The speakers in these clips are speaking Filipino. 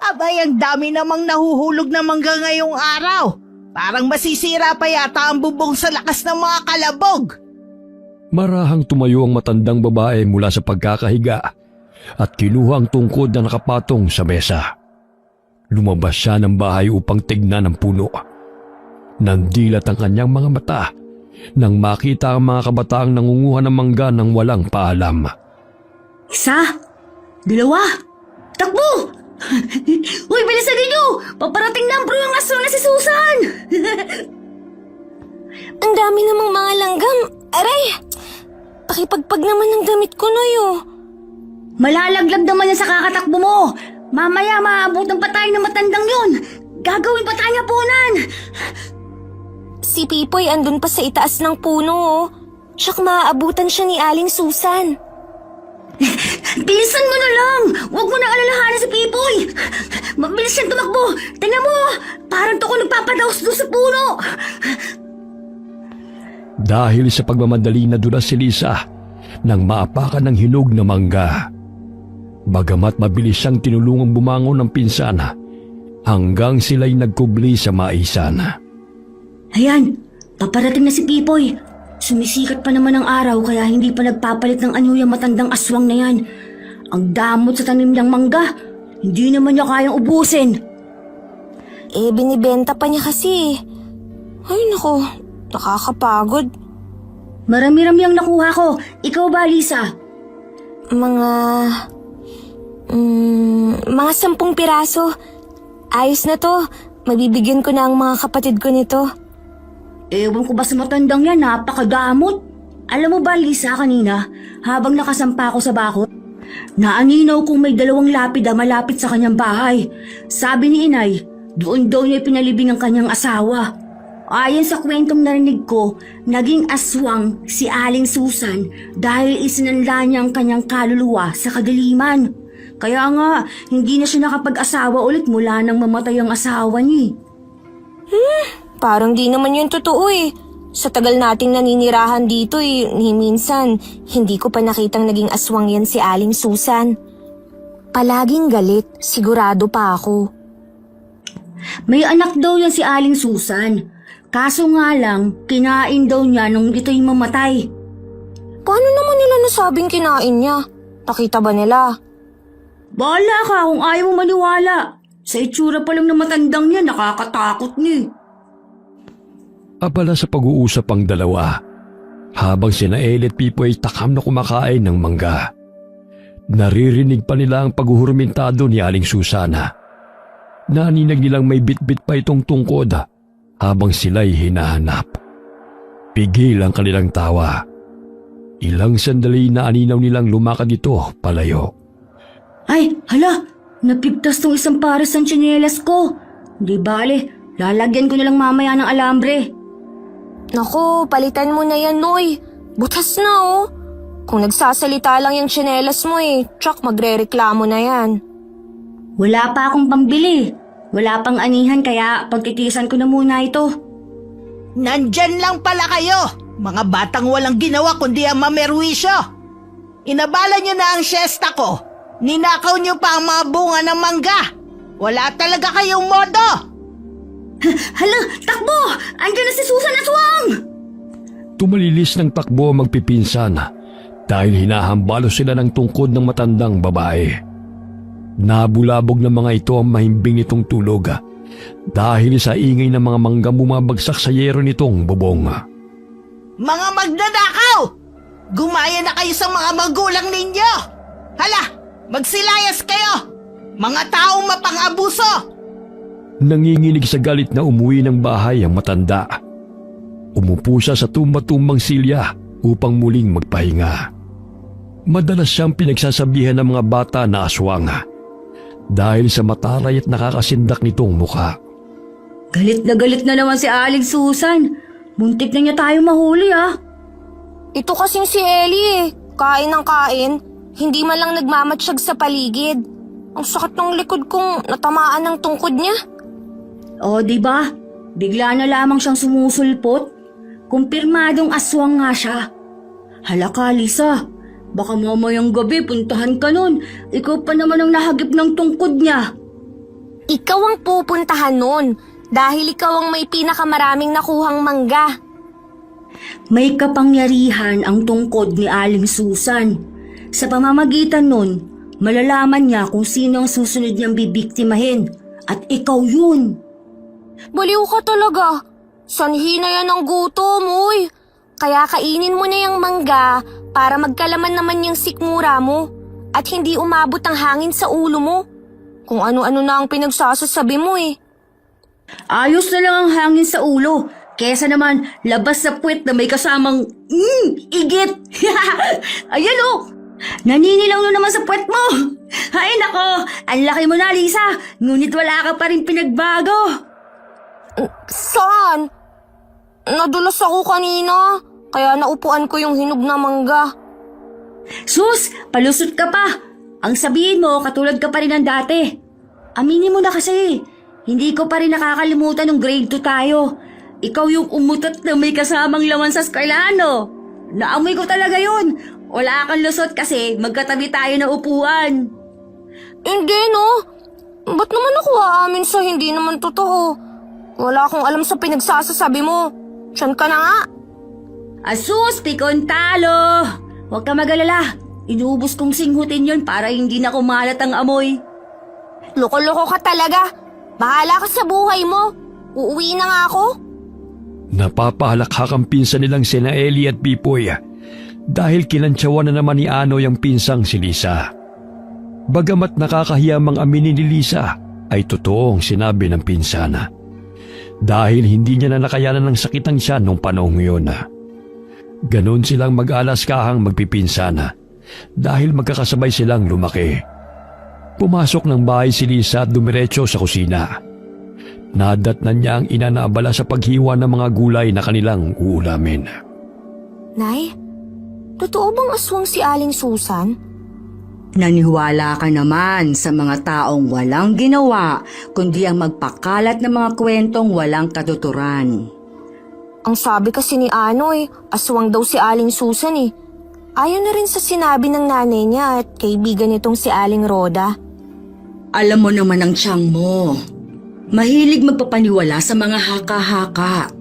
Abay, ang dami namang nahuhulog na mangga ngayong araw. Parang masisira pa yata ang bubong sa lakas ng mga kalabog. Marahang tumayo ang matandang babae mula sa pagkakahiga at kinuha ang tungkod na nakapatong sa mesa. Lumabas siya ng bahay upang tignan ang puno. Nandilat ang kanyang mga mata nang makita ang mga kabataang nangunguha ng mangga ng walang paalam. Isa, dalawa, takbo! Uy, bilisan ninyo! Paparating na ang bro yung aswang na si Susan! Ang dami namang mga langgam. Aray! Pakipagpag naman ng damit ko, Noy, oh. Malalaglag naman yan sa kakatakbo mo! Mamaya maaabutan pa tayo ng matandang yun! Gagawin pa tayo hapunan! Si Pipoy andun pa sa itaas ng puno, oh. Tsak maaabutan siya ni Aling Susan. Bilisan mo na lang! Huwag mo na alalahanin si Pipoy! Mabilis siyang tumakbo! Tingnan mo! Parang to ko nagpapadaos doon sa puno! Dahil sa pagmamadali na dulas si Lisa nang maapakan ng hinog na mangga. Bagamat mabilis siyang tinulungang bumangon ng pinsana hanggang sila'y nagkubli sa maisan. Ayan! Paparating na si Pipoy! Sumisikat pa naman ang araw kaya hindi pa nagpapalit ng anyo yung matandang aswang na yan. Ang damot sa tanim niyang mangga. Hindi naman niya kayang ubusin. Binibenta pa niya kasi. Ay nako, nakakapagod. Marami-rami ang nakuha ko. Ikaw ba, Lisa? Mga 10 piraso. Ayos na to. Mabibigyan ko na ang mga kapatid ko nito. Ewan ko ba sa matandang yan, napakadamot. Alam mo ba, Lisa, kanina, habang nakasampa ako sa bakod, naaninaw kung may 2 lapida malapit sa kanyang bahay. Sabi ni inay, doon daw niya pinalibing ang kanyang asawa. Ayon sa kwentong narinig ko, naging aswang si Aling Susan dahil isinanla niya ang kanyang kaluluwa sa kadiliman. Kaya nga, hindi na siya nakapag-asawa ulit mula nang mamatay ang asawa niya. Parang di naman yun totoo eh. Sa tagal nating naninirahan dito ni minsan, hindi ko pa nakitang naging aswang yan si Aling Susan. Palaging galit, sigurado pa ako. May anak daw yan si Aling Susan. Kaso nga lang, kinain daw niya nung ito'y mamatay. Paano naman nila nasabing kinain niya? Nakita ba nila? Bahala ka kung ayaw mo maniwala. Sa itsura pa lang na matandang niya, nakakatakot niya. Abala sa pag-uusap ang dalawa, habang sina Ellie at Pipoy takam na kumakain ng mangga. Naririnig pa nila ang paghuhurmentado ni Aling Susana. Naninag nilang may bitbit pa itong tungkod habang sila'y hinahanap. Pigil ang kanilang tawa. Ilang sandali na aninaw nilang lumakad ito palayo. Ay, hala! Napigtas tong isang pares ng tsinelas ko. Di bale, lalagyan ko na lang mamaya ng alambre. Naku, palitan mo na yan, Noy. Butas na oh. Kung nagsasalita lang yung tsinelas mo tsak magrereklamo na yan. Wala pa akong pambili. Wala pang anihan kaya pagtitiisan ko na muna ito. Nandyan lang pala kayo, mga batang walang ginawa kundi ang mamerwisyo. Inabala nyo na ang siesta ko. Ninakaw nyo pa ang mga bunga ng mangga. Wala talaga kayong modo. Hala, takbo! Andiyan na si Susan Aswang! Tumalilis ng takbo ang magpipinsan dahil hinahambalo sila ng tungkod ng matandang babae. Nabulabog ng mga ito ang mahimbing nitong tulog dahil sa ingay ng mga mangga bumabagsak sa yero nitong bubong. Mga magnanakaw! Gumaya na kayo sa mga magulang ninyo! Hala, magsilayas kayo! Mga taong mapang-abuso! Nanginginig sa galit na umuwi ng bahay ang matanda. Umupo siya sa tumba-tumbang silya upang muling magpahinga. Madalas siyang pinagsasabihan ng mga bata na aswang dahil sa mataray at nakakasindak nitong mukha. Galit na naman si Aling Susan. Muntik na niya tayo mahuli Ito kasing si Ellie kain ng kain. Hindi man lang nagmamatsyag sa paligid. Ang sakit ng likod kong natamaan ng tungkod niya. O, diba? Bigla na lamang siyang sumusulpot. Kumpirmadong aswang nga siya. Hala ka, Lisa. Baka mamayang gabi puntahan ka nun. Ikaw pa naman ang nahagip ng tungkod niya. Ikaw ang pupuntahan nun dahil ikaw ang may pinakamaraming nakuhang mangga. May kapangyarihan ang tungkod ni Aling Susan. Sa pamamagitan nun, malalaman niya kung sino ang susunod niyang bibiktimahin. At ikaw yun. Baliw ka talaga. Sanhi na yan ang gutom, uy. Kaya kainin mo na yung mangga para magkalaman naman yung sikmura mo at hindi umabot ang hangin sa ulo mo. Kung ano-ano na ang pinagsasasabi mo eh. Ayos na lang ang hangin sa ulo. Kesa naman labas sa puwet na may kasamang igit. Ayan oh! Naninilaw na naman sa puwet mo. Ay nako, ang laki mo na Lisa. Ngunit wala ka pa rin pinagbago. Saan? Nadulas ako kanina, kaya naupuan ko yung hinog na mangga. Sus, palusot ka pa. Ang sabihin mo, katulad ka pa rin ng dati. Aminin mo na kasi, hindi ko pa rin nakakalimutan ng grade 2 tayo. Ikaw yung umutot na may kasamang laman sa eskwelahan. Naamoy ko talaga yun. Wala kang lusot kasi magkatabi tayo na upuan. Hindi no. Ba't naman ako aamin sa hindi naman totoo? Wala akong alam sa pinagsasasabi mo. Tiyan ka na nga. Asus, pikon talo. Huwag ka magalala. Inubos kong singhutin yon para hindi na kumalat ang amoy. Loko-loko ka talaga. Bahala ka sa buhay mo. Uuwi na nga ako. Napapahalakhak ang pinsan nilang sina Ellie at Pipoy dahil kinantsawan na naman ni Anoy ang pinsang si Lisa. Bagamat nakakahiya mang aminin ni Lisa, ay totoo ang sinabi ng pinsana. Dahil hindi niya na nakayanan ng sakit ang siya nung panahong yun. Ganon silang mag-alaskahang magpipinsana dahil magkakasabay silang lumaki. Pumasok ng bahay si Lisa at dumiretso sa kusina. Nadatnan niya ang ina na abala sa paghiwa ng mga gulay na kanilang uulamin. Nay, totoo bang aswang si Aling Susan? Naniwala ka naman sa mga taong walang ginawa kundi ang magpakalat ng mga kwentong walang katuturan. Ang sabi kasi ni Anoy, aswang daw si Aling Susan eh. Ayaw na rin sa sinabi ng nanay niya at kaibigan nitong si Aling Rhoda. Alam mo naman ang tiyang mo. Mahilig magpapaniwala sa mga haka-haka.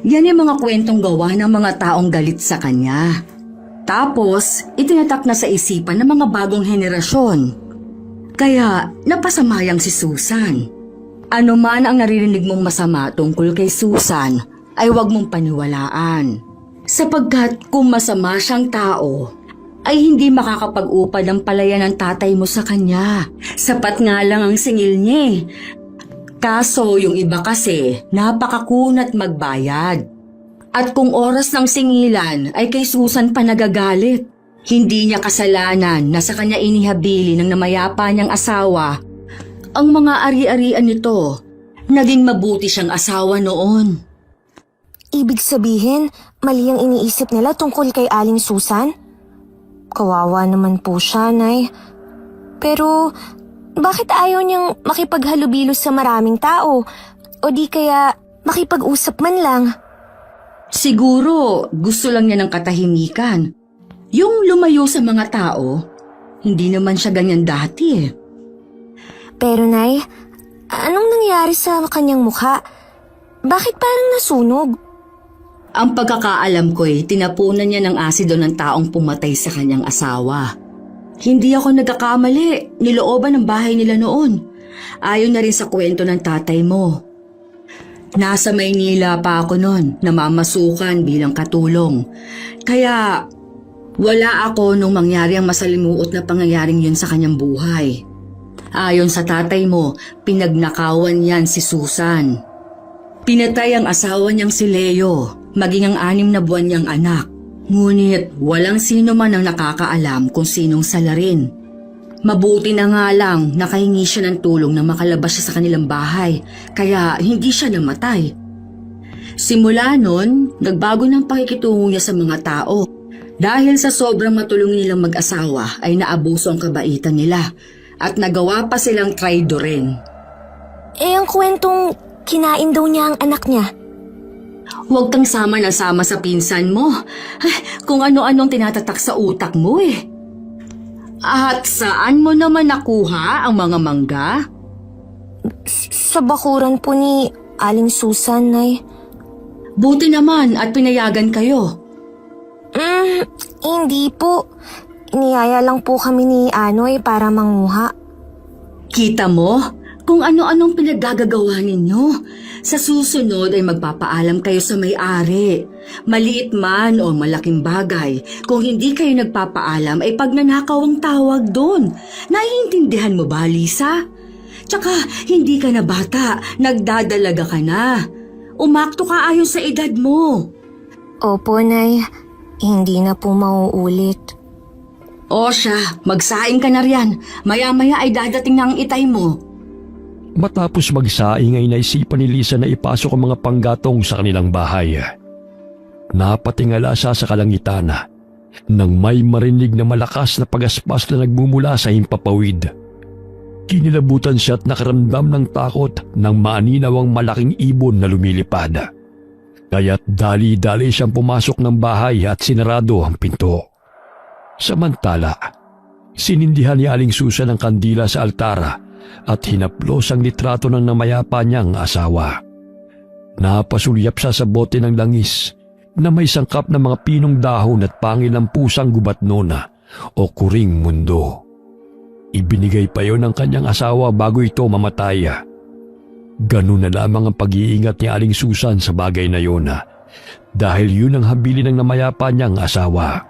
Yan yung mga kwentong gawa ng mga taong galit sa kanya. Tapos, itinatak na sa isipan ng mga bagong henerasyon. Kaya, napasamayang si Susan. Ano man ang naririnig mong masama tungkol kay Susan, ay huwag mong paniwalaan. Sapagkat kung masama siyang tao, ay hindi makakapag-upad ang palaya ng tatay mo sa kanya. Sapat nga lang ang singil niya eh. Kaso yung iba kasi, napakakunat magbayad. At kung oras ng singilan ay kay Susan pa nagagalit. Hindi niya kasalanan na sa kanya inihabili ng namayapa niyang asawa. Ang mga ari-arian nito, naging mabuti siyang asawa noon. Ibig sabihin, mali ang iniisip nila tungkol kay Aling Susan? Kawawa naman po siya, Nay. Pero, bakit ayaw niyang makipaghalubilo sa maraming tao? O di kaya makipag-usap man lang? Siguro gusto lang niya ng katahimikan. Yung lumayo sa mga tao, hindi naman siya ganyan dati eh. Pero Nay, anong nangyari sa kanyang mukha? Bakit parang nasunog? Ang pagkakaalam ko tinapunan niya ng asido ng taong pumatay sa kanyang asawa. Hindi ako nagkakamali, nilooban ng bahay nila noon. Ayon na rin sa kwento ng tatay mo. Nasa Maynila pa ako noon, namamasukan bilang katulong. Kaya wala ako nung mangyari ang masalimuot na pangyayaring yun sa kanyang buhay. Ayon sa tatay mo, pinagnakawan yan si Susan. Pinatay ang asawa niyang si Leo, maging ang 6 na buwan niyang anak. Ngunit walang sino man ang nakakaalam kung sinong salarin. Mabuti na nga lang nakahingi siya ng tulong na makalabas siya sa kanilang bahay, kaya hindi siya namatay. Simula nun, nagbago ng pakikitungo niya sa mga tao. Dahil sa sobrang matulungin nilang mag-asawa ay naabuso ang kabaitan nila at nagawa pa silang traidorin. Ang kwentong kinain daw niya ang anak niya. Huwag kang sama na sama sa pinsan mo. Ay, kung ano-anong tinatatak sa utak mo eh. At saan mo naman nakuha ang mga mangga? Sa bakuran po ni Aling Susan, Nay. Buti naman at pinayagan kayo. Hindi po. Niyaya lang po kami ni Anoy para manguha. Kita mo kung ano-anong pinaggagawa ninyo. Sa susunod ay magpapaalam kayo sa may-ari. Maliit man o malaking bagay, kung hindi kayo nagpapaalam ay pagnanakaw ang tawag doon. Naiintindihan mo ba, Lisa? Tsaka hindi ka na bata, nagdadalaga ka na. Umakto ka ayon sa edad mo. Opo, Nay. Hindi na po mauulit. O siya, magsaing ka na riyan. Maya-maya ay dadating na ang itay mo. Matapos magsaing ay naisipan ni Lisa na ipasok ang mga panggatong sa kanilang bahay. Napatingala siya sa kalangitan nang may marinig na malakas na pagaspas na nagmumula sa himpapawid. Kinilabutan siya at nakaramdam ng takot nang maaninaw ang malaking ibon na lumilipad. Kaya't dali-dali siyang pumasok ng bahay at sinarado ang pinto. Samantala, sinindihan ni Aling Susan ang kandila sa altara at hinaplos ang litrato ng namayapa niyang asawa. Napasulyap siya sa bote ng langis na may sangkap na mga pinong dahon at pangil ng pusang gubatnona o kuring mundo. Ibinigay pa yon ng kanyang asawa bago ito mamatay. Ganun na lamang ang pag-iingat ni Aling Susan sa bagay na yon dahil yun ang habili ng namayapa niyang asawa.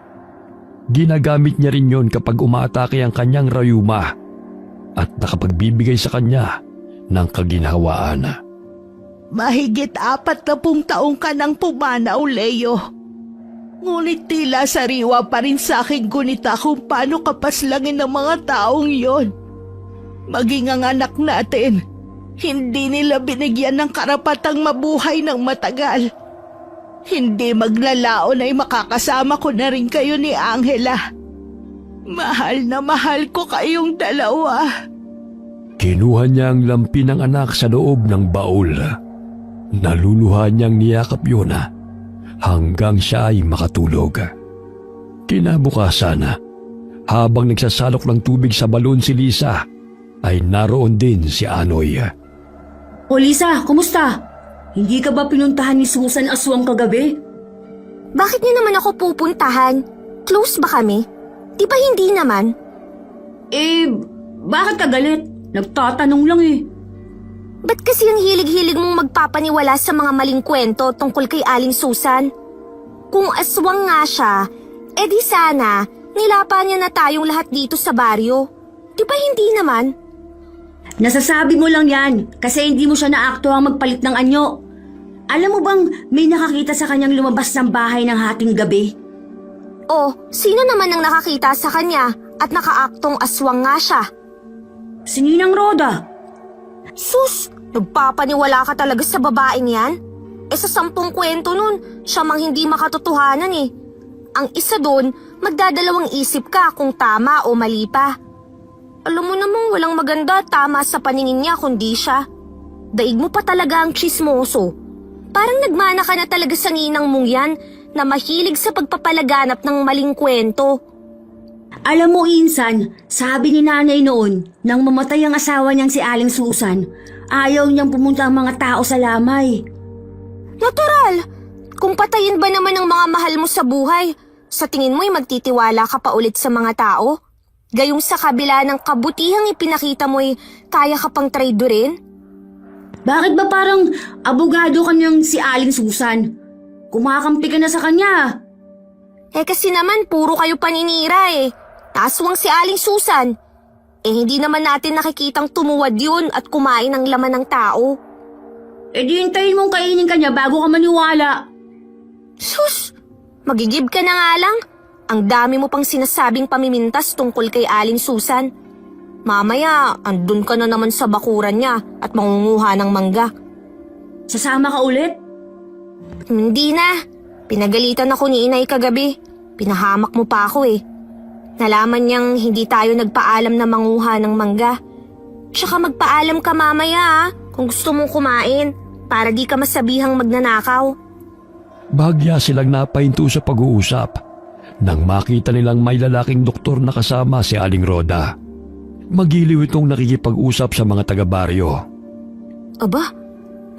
Ginagamit niya rin yon kapag umaatake ang kanyang rayuma at nakapagbibigay sa kanya ng kaginhawaan. Mahigit 40 taong ka nang pumanaw, Leo. Ngunit tila sariwa pa rin sa aking gunita kung paano kapaslangin ng mga taong yon. Maging ang anak natin, hindi nila binigyan ng karapatang mabuhay ng matagal. Hindi maglalaon ay makakasama ko na rin kayo ni Angela. Mahal na mahal ko kayong dalawa. Kinuha niya ang lampi ng anak sa loob ng baul. Naluluha niyang niyakap yun hanggang siya ay makatulog. Kinabukasan, habang nagsasalok ng tubig sa balon si Lisa, ay naroon din si Anoy. O Lisa, kumusta? Hindi ka ba pinuntahan ni Susan Aswang kagabi? Bakit niyo naman ako pupuntahan? Close ba kami? Di ba hindi naman? Bakit ka galit? Nagtatanong lang eh. Ba't kasi ang hilig-hilig mong magpapaniwala sa mga maling kwento tungkol kay Aling Susan? Kung aswang nga siya, edi sana nilapa niya na tayong lahat dito sa baryo. Di ba hindi naman? Nasasabi mo lang yan kasi hindi mo siya naakto ang magpalit ng anyo. Alam mo bang may nakakita sa kanyang lumabas ng bahay ng hating gabi? Oh, sino naman ang nakakita sa kanya at nakaaktong aswang nga siya? Si Ninang Roda. Sus, nagpapaniwala ka talaga sa babaeng yan? Sa 10 kwento nun, siya mang hindi makatotohanan eh. Ang isa doon, magdadalawang isip ka kung tama o mali pa. Alam mo namang walang maganda tama sa paningin niya kundi siya. Daig mo pa talaga ang tsismoso. Parang nagmana ka na talaga sa ninang mong yan na mahilig sa pagpapalaganap ng maling kwento. Alam mo, Insan, sabi ni nanay noon, nang mamatay ang asawa niyang si Aling Susan, ayaw niyang pumunta ang mga tao sa lamay. Natural! Kung patayin ba naman ang mga mahal mo sa buhay, sa tingin mo'y magtitiwala ka pa ulit sa mga tao? Gayong sa kabila ng kabutihang ipinakita mo'y kaya ka pang traidorin? Bakit ba parang abogado ka niyang si Aling Susan? Kumakampi ka na sa kanya. Kasi naman puro kayo paninira eh. Aswang si Aling Susan. Hindi naman natin nakikitang tumuwad yun at kumain ng laman ng tao. Di hintayin mong kainin ka niya bago ka maniwala. Sus! Magigib ka na nga lang. Ang dami mo pang sinasabing pamimintas tungkol kay Aling Susan. Mamaya, andun ka na naman sa bakuran niya at mangunguha ng mangga. Sasama ka ulit? Hindi na. Pinagalitan ako ni Inay kagabi. Pinahamak mo pa ako eh. Nalaman niyang hindi tayo nagpaalam na manguha ng mangga. Tsaka magpaalam ka mamaya kung gusto mong kumain para di ka masabihang magnanakaw. Bahagya silang napahinto sa pag-uusap nang makita nilang may lalaking doktor na kasama si Aling Roda. Magiliw itong nakikipag-usap sa mga taga-baryo. Aba,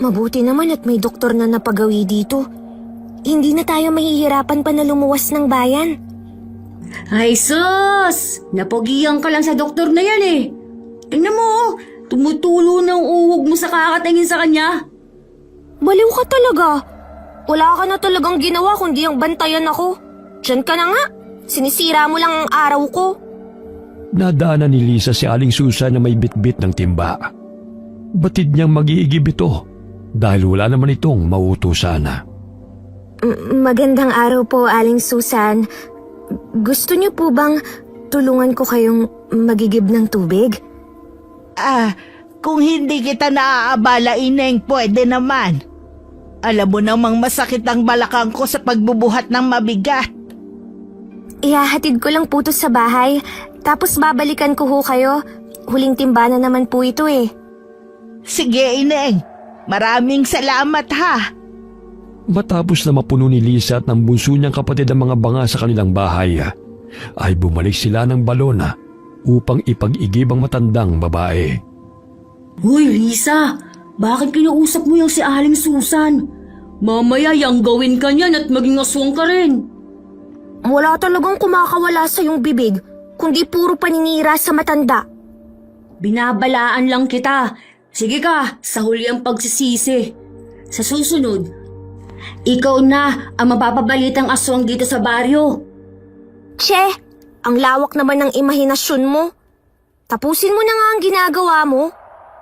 mabuti naman at may doktor na napagawi dito. Hindi na tayo mahihirapan pa na lumuwas ng bayan. Ay sus! Napogiyan ka lang sa doktor na yan eh. Tingnan mo, tumutulo na ang uhog mo sa kakatingin sa kanya. Baliw ka talaga. Wala ka na talagang ginawa kundi ang bantayan ako. Diyan ka na nga. Sinisira mo lang ang araw ko. Nadaanan ni Lisa si Aling Susan na may bitbit ng timba. Batid niyang mag-iigib ito dahil wala naman itong mauutusan. Magandang araw po, Aling Susan. Gusto niyo po bang tulungan ko kayong magigib ng tubig? Kung hindi kita naaabala, Ineng, pwede naman. Alam mo namang masakit ang balakang ko sa pagbubuhat ng mabigat. Ihahatid ko lang po to sa bahay, tapos babalikan ko ho kayo. Huling timba na naman po ito eh. Sige, Ineng. Maraming salamat ha. Matapos na mapuno ni Lisa at ng bunso niyang kapatid ang mga banga sa kanilang bahay, ay bumalik sila ng balona upang ipag-igib ang matandang babae. Hoy Lisa, bakit kinausap mo yung si Aling Susan? Mamaya yang gawin ka niyan at maging aswang ka rin. Wala talagang kumakawala sa yung bibig, kundi puro paninira sa matanda. Binabalaan lang kita. Sige ka, sa huli ang pagsisisi. Sa susunod, ikaw na ang mapapabalitang aswang dito sa baryo. Che, ang lawak naman ng imahinasyon mo. Tapusin mo na nga ang ginagawa mo.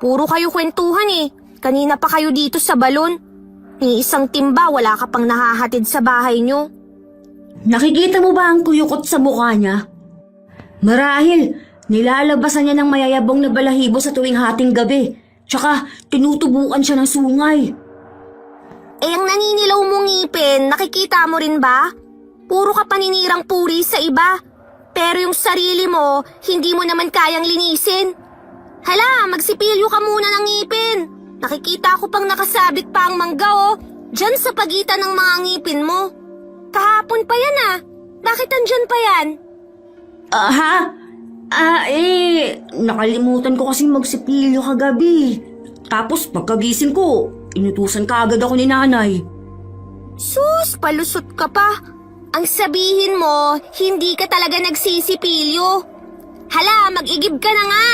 Puro kayo kwentuhan eh. Kanina pa kayo dito sa balon. Ni isang timba wala ka pang nahahatid sa bahay nyo. Nakikita mo ba ang kuyukot sa mukha niya? Marahil, nilalabasan niya ng mayayabong na balahibo sa tuwing hating gabi. Tsaka, tinutubukan siya ng sungay. Eh ang naninilaw mong ngipin, nakikita mo rin ba? Puro ka paninirang puri sa iba. Pero yung sarili mo, hindi mo naman kayang linisin. Hala, magsipilyo ka muna ng ngipin. Nakikita ko pang nakasabit pa ang mangga oh. Diyan sa pagitan ng mga ngipin mo. Kahapon pa yan ah. Bakit andyan pa yan? Nakalimutan ko kasi magsipilyo kagabi. Tapos pagkagising ko, inutusan ka agad ako ni nanay. Sus, palusot ka pa. Ang sabihin mo, hindi ka talaga nagsisipilyo. Hala, mag-igib ka na nga.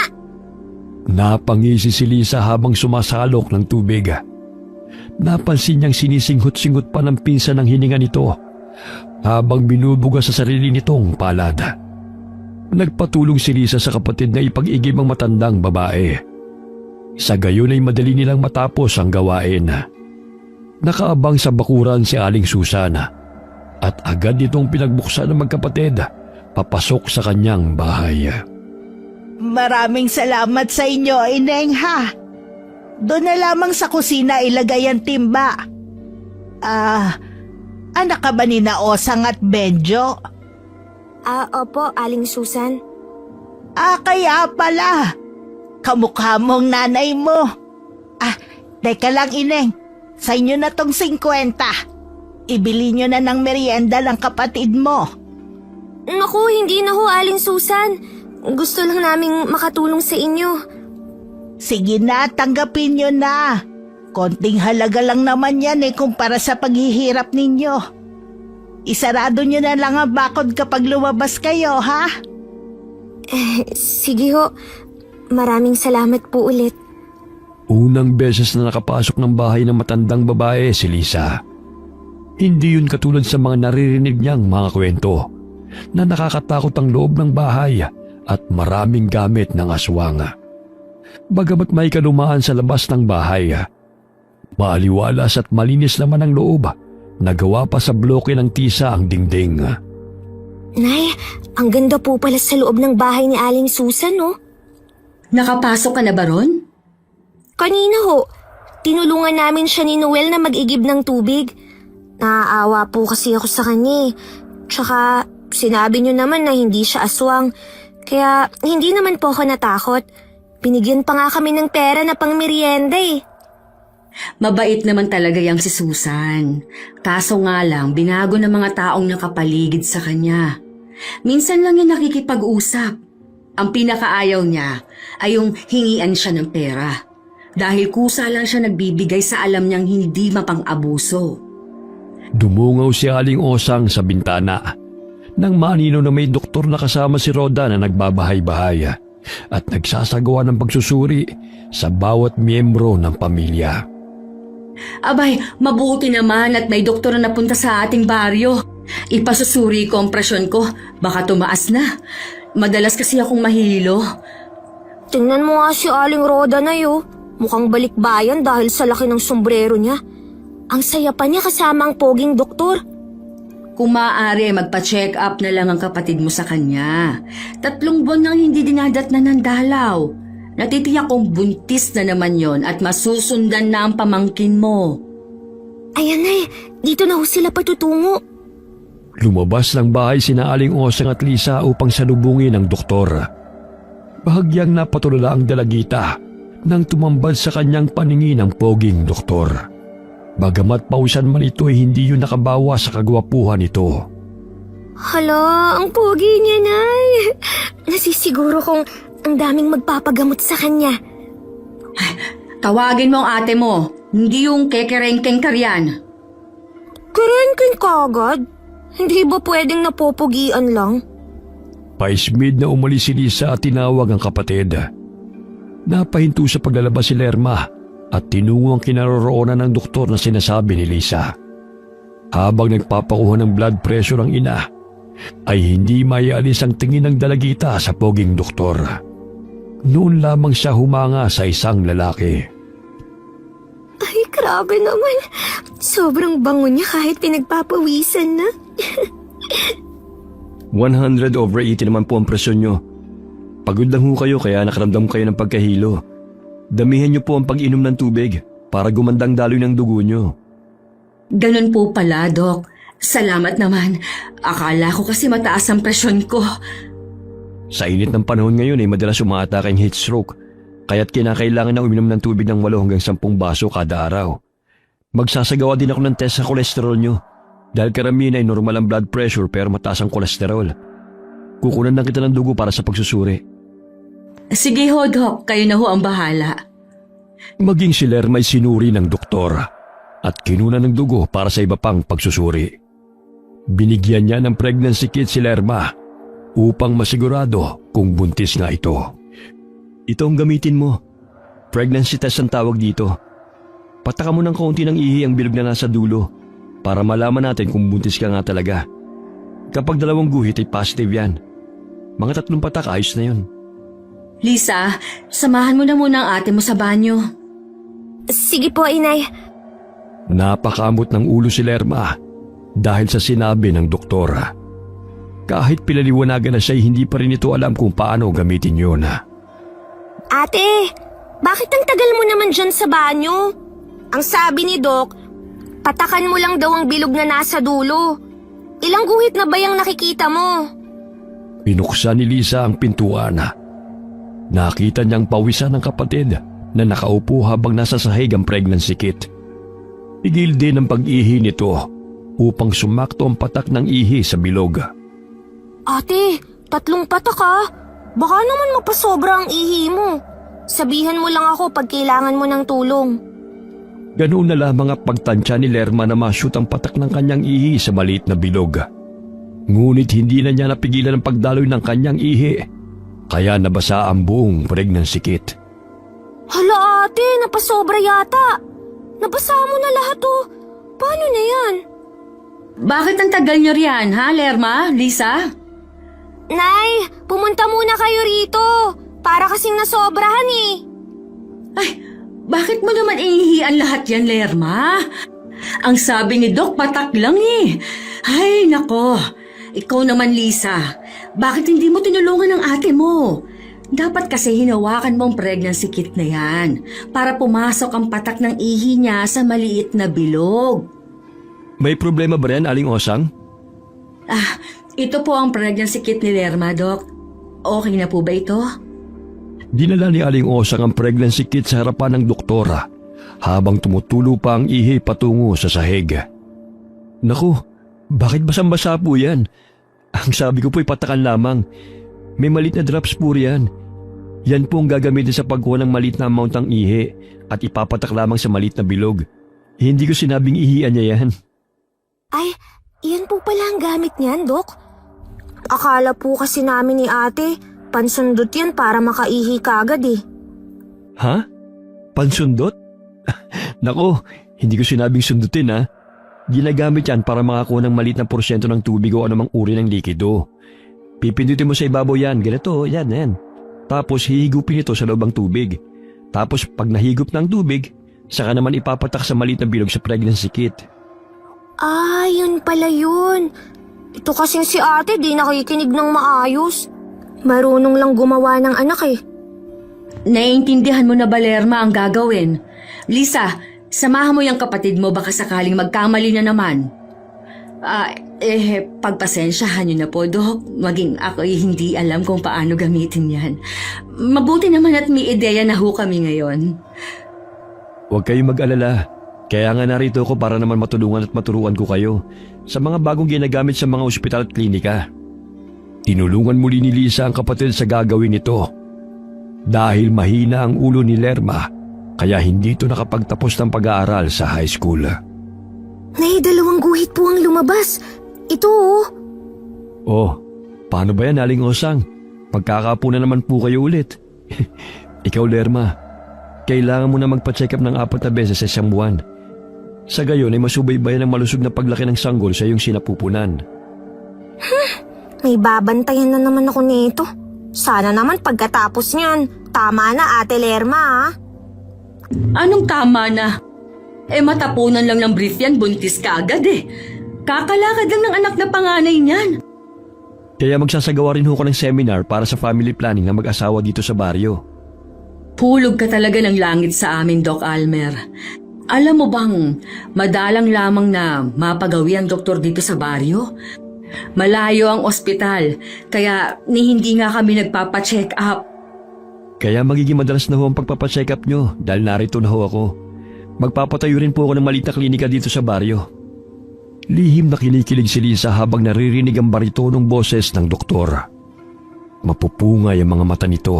Napangisi si Lisa habang sumasalok ng tubig. Napansin niyang sinisinghot-singhot pa ng pinsan ng hininga nito habang binubuga sa sarili nitong palad. Nagpatulong si Lisa sa kapatid na ipag-igib ang matandang babae. Sa gayon ay madali nilang matapos ang gawain. Nakaabang sa bakuran si Aling Susan at agad nitong pinagbuksan ng magkapatid papasok sa kanyang bahay. Maraming salamat sa inyo, Ineng ha. Doon na lamang sa kusina ilagay ang timba. Anak ka ba ni Osang at Benjo? Opo, Aling Susan. Kaya pala. Kamukha mong nanay mo. Teka lang, Ineng. Sa inyo na tong 50. Ibili nyo na ng merienda ng kapatid mo. Naku, hindi na ho, Aling Susan. Gusto lang naming makatulong sa inyo. Sige na, tanggapin nyo na. Konting halaga lang naman yan kumpara sa paghihirap ninyo. Isarado nyo na lang ang bakod kapag lumabas kayo, ha? Sige ho. Maraming salamat po ulit. Unang beses na nakapasok ng bahay ng matandang babae si Lisa. Hindi yun katulad sa mga naririnig niyang mga kwento na nakakatakot ang loob ng bahay at maraming gamit ng aswang. Bagamat may kalumaan sa labas ng bahay, maaliwalas at malinis naman ang loob. Nagawa pa sa bloke ng tisa ang dingding. Nay, ang ganda po pala sa loob ng bahay ni Aling Susan, no? Nakapasok ka na ba ron? Kanina ho, tinulungan namin siya ni Noel na mag-igib ng tubig. Naaawa po kasi ako sa kanya eh. Tsaka sinabi niyo naman na hindi siya aswang. Kaya hindi naman po ako natakot. Binigyan pa nga kami ng pera na pang merienda eh. Mabait naman talaga yang si Susan. Kaso nga lang, binago ng mga taong nakapaligid sa kanya. Minsan lang yung nakikipag-usap. Ang pinakaayaw niya ay yung hingian siya ng pera. dahil kusa lang siya nagbibigay sa alam niyang hindi mapang-abuso. Dumungaw si Aling Osang sa bintana nang manino na may doktor na kasama si Roda na nagbabahay-bahay at nagsasagawa ng pagsusuri sa bawat miyembro ng pamilya. Abay, mabuti naman at may doktor na napunta sa ating baryo. Ipasusuri ko ang presyon ko, baka tumaas na. Madalas kasi akong mahilo. Tingnan mo nga si Aling Roda na yo. Mukhang balikbayan dahil sa laki ng sombrero niya. Ang saya pa niya kasama ang poging doktor. Kung maaari, magpa-check up na lang ang kapatid mo sa kanya. 3 buwan nang hindi dinadatnan ng dalaw. Natitiyak kong buntis na naman yon at masusundan na ang pamangkin mo. Ayan na dito na ho sila patutungo. Lumabas ng bahay sina Aling Osang at Lisa upang salubungin ang doktor. Bahagyang napatulala ang dalagita nang tumambad sa kanyang paningin ang poging doktor. Bagamat pausan man ito ay hindi yun nakabawa sa kagwapuhan nito. Hala, ang pogi niya, Nay. Nasisiguro kong ang daming magpapagamot sa kanya. Tawagin mo ang ate mo, hindi yung kekerengkeng karyan. Kerengking kagad? Hindi ba pwedeng napopogian lang? Paismid na umalis si Lisa at tinawag ang kapatid. Napahinto sa paglalabas si Lerma at tinungo ang kinaroroonan ng doktor na sinasabi ni Lisa. Habang nagpapakuha ng blood pressure ang ina, ay hindi maialis ang tingin ng dalagita sa poging doktor. Noon lamang siya humanga sa isang lalaki. Ay, grabe naman. Sobrang bango niya kahit pinagpapawisan na. 100/80 naman po ang presyon nyo. Pagod lang ho kayo kaya nakaramdam kayo ng pagkahilo. Damihan nyo po ang pag-inom ng tubig para gumandang daloy ng dugo nyo. Ganun po pala, Dok. Salamat naman. Akala ko kasi mataas ang presyon ko. Sa init ng panahon ngayon ay madalas umaatake ang heat stroke, kaya't kinakailangan na uminom ng tubig ng 8 hanggang 10 baso kada araw. Magsasagawa din ako ng test sa kolesterol nyo, dahil karamihan ay normal ang blood pressure pero mataas ang kolesterol. Kukunan lang kita ng dugo para sa pagsusuri. Sige ho, Dok. Kayo na ho ang bahala. Maging si Lerma ay sinuri ng doktor at kinuna ng dugo para sa iba pang pagsusuri. Binigyan niya ng pregnancy kit si Lerma upang masigurado kung buntis nga ito. Ito ang gamitin mo. Pregnancy test ang tawag dito. Pataka mo ng kaunti ng ihi ang bilog na nasa dulo para malaman natin kung buntis ka nga talaga. Kapag 2 guhit ay positive yan. Mga 3 patak ayos na yun. Lisa, samahan mo na muna ang ate mo sa banyo. Sige po, Inay. Napakamot ng ulo si Lerma dahil sa sinabi ng doktora. Kahit pinaliwanagan na siya, hindi pa rin ito alam kung paano gamitin yun. Ate, bakit ang tagal mo naman dyan sa banyo? Ang sabi ni Doc, patakan mo lang daw ang bilog na nasa dulo. Ilang guhit na ba yung nakikita mo? Pinuksan ni Lisa ang pintuan. Nakita niyang pawisan ng kapatid na nakaupo habang nasa sahig ang pregnancy kit. Tigil din ang pag-ihi nito upang sumakto ang patak ng ihi sa bilog. Ate, 3 patak ha. Baka naman mapasobra ang ihi mo. Sabihan mo lang ako pag kailangan mo ng tulong. Ganoon na lamang ang pagtansya ni Lerma na ma-shoot ang patak ng kanyang ihi sa maliit na bilog. Ngunit hindi na niya napigilan ang pagdaloy ng kanyang ihi, kaya nabasa ang buong pregnancy kit. Hala ate, napasobra yata. Nabasa mo na lahat oh. Paano na yan? Bakit ang tagal nyo riyan, ha, Lerma? Lisa? Nay, pumunta muna kayo rito. Para kasing nasobrahan eh. Ay, bakit mo naman inihian lahat yan, Lerma? Ang sabi ni Doc, patak lang eh. Ay, nako. Ikaw naman, Lisa. Bakit hindi mo tinulungan ang ate mo? Dapat kasi hinawakan mo ang pregnancy kit na yan para pumasok ang patak ng ihi niya sa maliit na bilog. May problema ba rin, Aling Osang? Ito po ang pregnancy kit ni Lerma, Doc. Okay na po ba ito? Dinala ni Aling Osang ang pregnancy kit sa harapan ng doktora habang tumutulo pa ang ihi patungo sa sahig. Naku, bakit basang-basa po yan? Ang sabi ko po'y patakan lamang. May malit na drops po riyan. Yan po ang gagamitin sa pagkuha ng maliit na amount ng ihi at ipapatak lamang sa maliit na bilog. Hindi ko sinabing ihian niya yan. Ay, yan po pala ang gamit niyan, Dok. Akala po kasi namin ni ate, pansundot yan para makaihi kagad eh. Ha? Pansundot? Nako, hindi ko sinabing sundutin ha. Ginagamit yan para makakuha ng maliit na porsyento ng tubig o anumang uri ng likido. Pipindutin mo sa ibabaw yan, ganito, yan. Tapos hihigupin ito sa loob ng tubig. Tapos pag nahigop ng tubig, saka naman ipapatak sa maliit na bilog sa pregnancy kit. Ah, yun pala yun. Ito kasing si ate di nakikinig ng maayos. Marunong lang gumawa ng anak eh. Naiintindihan mo na ba, Lerma, ang gagawin? Lisa, samahan mo yung kapatid mo baka sakaling magkamali na naman. Pagpasensyahan niyo na po, Dok. Maging ako'y hindi alam kung paano gamitin yan. Mabuti naman at may ideya na ho kami ngayon. Huwag kayong mag-alala. Kaya nga narito ako para naman matulungan at maturuan ko kayo sa mga bagong ginagamit sa mga ospital at klinika. Tinulungan muli ni Lisa ang kapatid sa gagawin nito. Dahil mahina ang ulo ni Lerma, kaya hindi ito nakapagtapos ng pag-aaral sa high school. Nay, 2 guhit po ang lumabas. Ito oh. Oh, paano ba yan, Aling Osang? Magkakapo na naman po kayo ulit. Ikaw, Lerma, kailangan mo na magpa-check up ng 4 na beses sa isang buwan. Sa gayon ay masubaybayan ang malusog na paglaki ng sanggol sa iyong sinapupunan. May babantayan na naman ako nito. Sana naman pagkatapos niyan, tama na Ate Lerma ha. Anong tama na? Matapunan lang ng brief yan, buntis ka agad eh. Kakalakad lang ng anak na panganay niyan. Kaya magsasagawa rin ho ko ng seminar para sa family planning na mag-asawa dito sa baryo. Hulog ka talaga ng langit sa amin, Doc Almer. Alam mo bang, madalang lamang na mapagawi ang doktor dito sa baryo? Malayo ang ospital, kaya hindi nga kami nagpapacheck up. Kaya magiging madalas na ho ang pagpapacheck up nyo dahil narito na ho ako. Magpapatayo rin po ako ng maliit na klinika dito sa baryo. Lihim na kinikilig si Lisa habang naririnig ang baritonong boses ng doktor. Mapupungay ang mga mata nito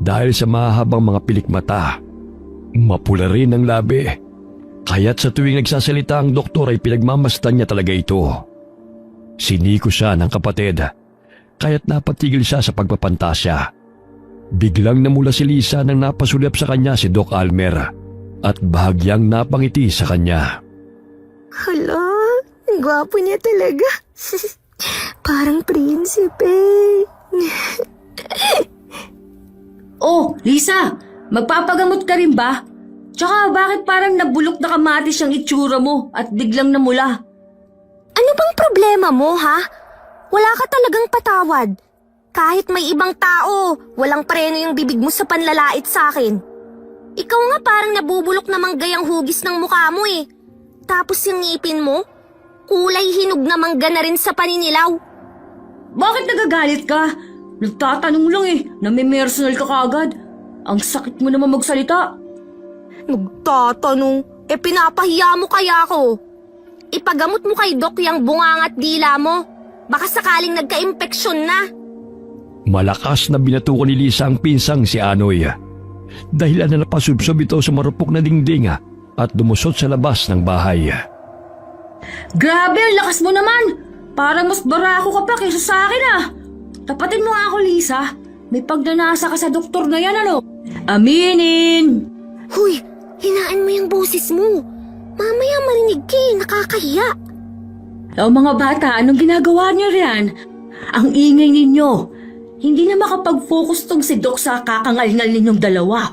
dahil sa mahabang mga pilikmata. Mapula rin ang labi. Kaya't sa tuwing nagsasalita ang doktor ay pinagmamasdan niya talaga ito. Siniko siya ng kapatid, kaya't napatigil siya sa pagpapantasya. Biglang namula si Lisa nang napasulyap sa kanya si Doc Almer at bahagyang napangiti sa kanya. Hala, ang gwapo niya talaga. Parang prinsipe. Oh, Lisa, magpapagamot ka rin ba? Tsaka bakit parang nabulok na kamatis ang itsura mo at biglang namula? Ano bang problema mo ha? Wala ka talagang patawad. Kahit may ibang tao, walang preno yung bibig mo sa panlalait sa akin. Ikaw nga parang nabubulok na manggayang hugis ng mukha mo eh. Tapos yung ngipin mo, kulay hinog na mangga na rin sa paninilaw. Bakit nagagalit ka? Nagtatanong lang eh, nami-personal ka kagad. Ang sakit mo naman magsalita. Nagtatanong, pinapahiya mo kaya ako. Ipagamot mo kay Doc yung bungangat dila mo. Baka sakaling nagka-impeksyon na. Malakas na binato ko ni Lisa ang pinsang si Anoy. Dahilan na napasubsob ito sa marupok na dingding at dumusot sa labas ng bahay. Grabe, ang lakas mo naman! Parang mas barako ka pa kaysa sa akin ah! Tapatin mo ako, Lisa. May pagnanasa ka sa doktor na yan, ano? Aminin! Huy, hinaan mo yung boses mo. Mamaya marinig ka nakakahiya. O mga bata, anong ginagawa niyo riyan? Ang ingay ninyo. Hindi na makapag-focus tong si Doc sa kakangal-ngal ninyong dalawa.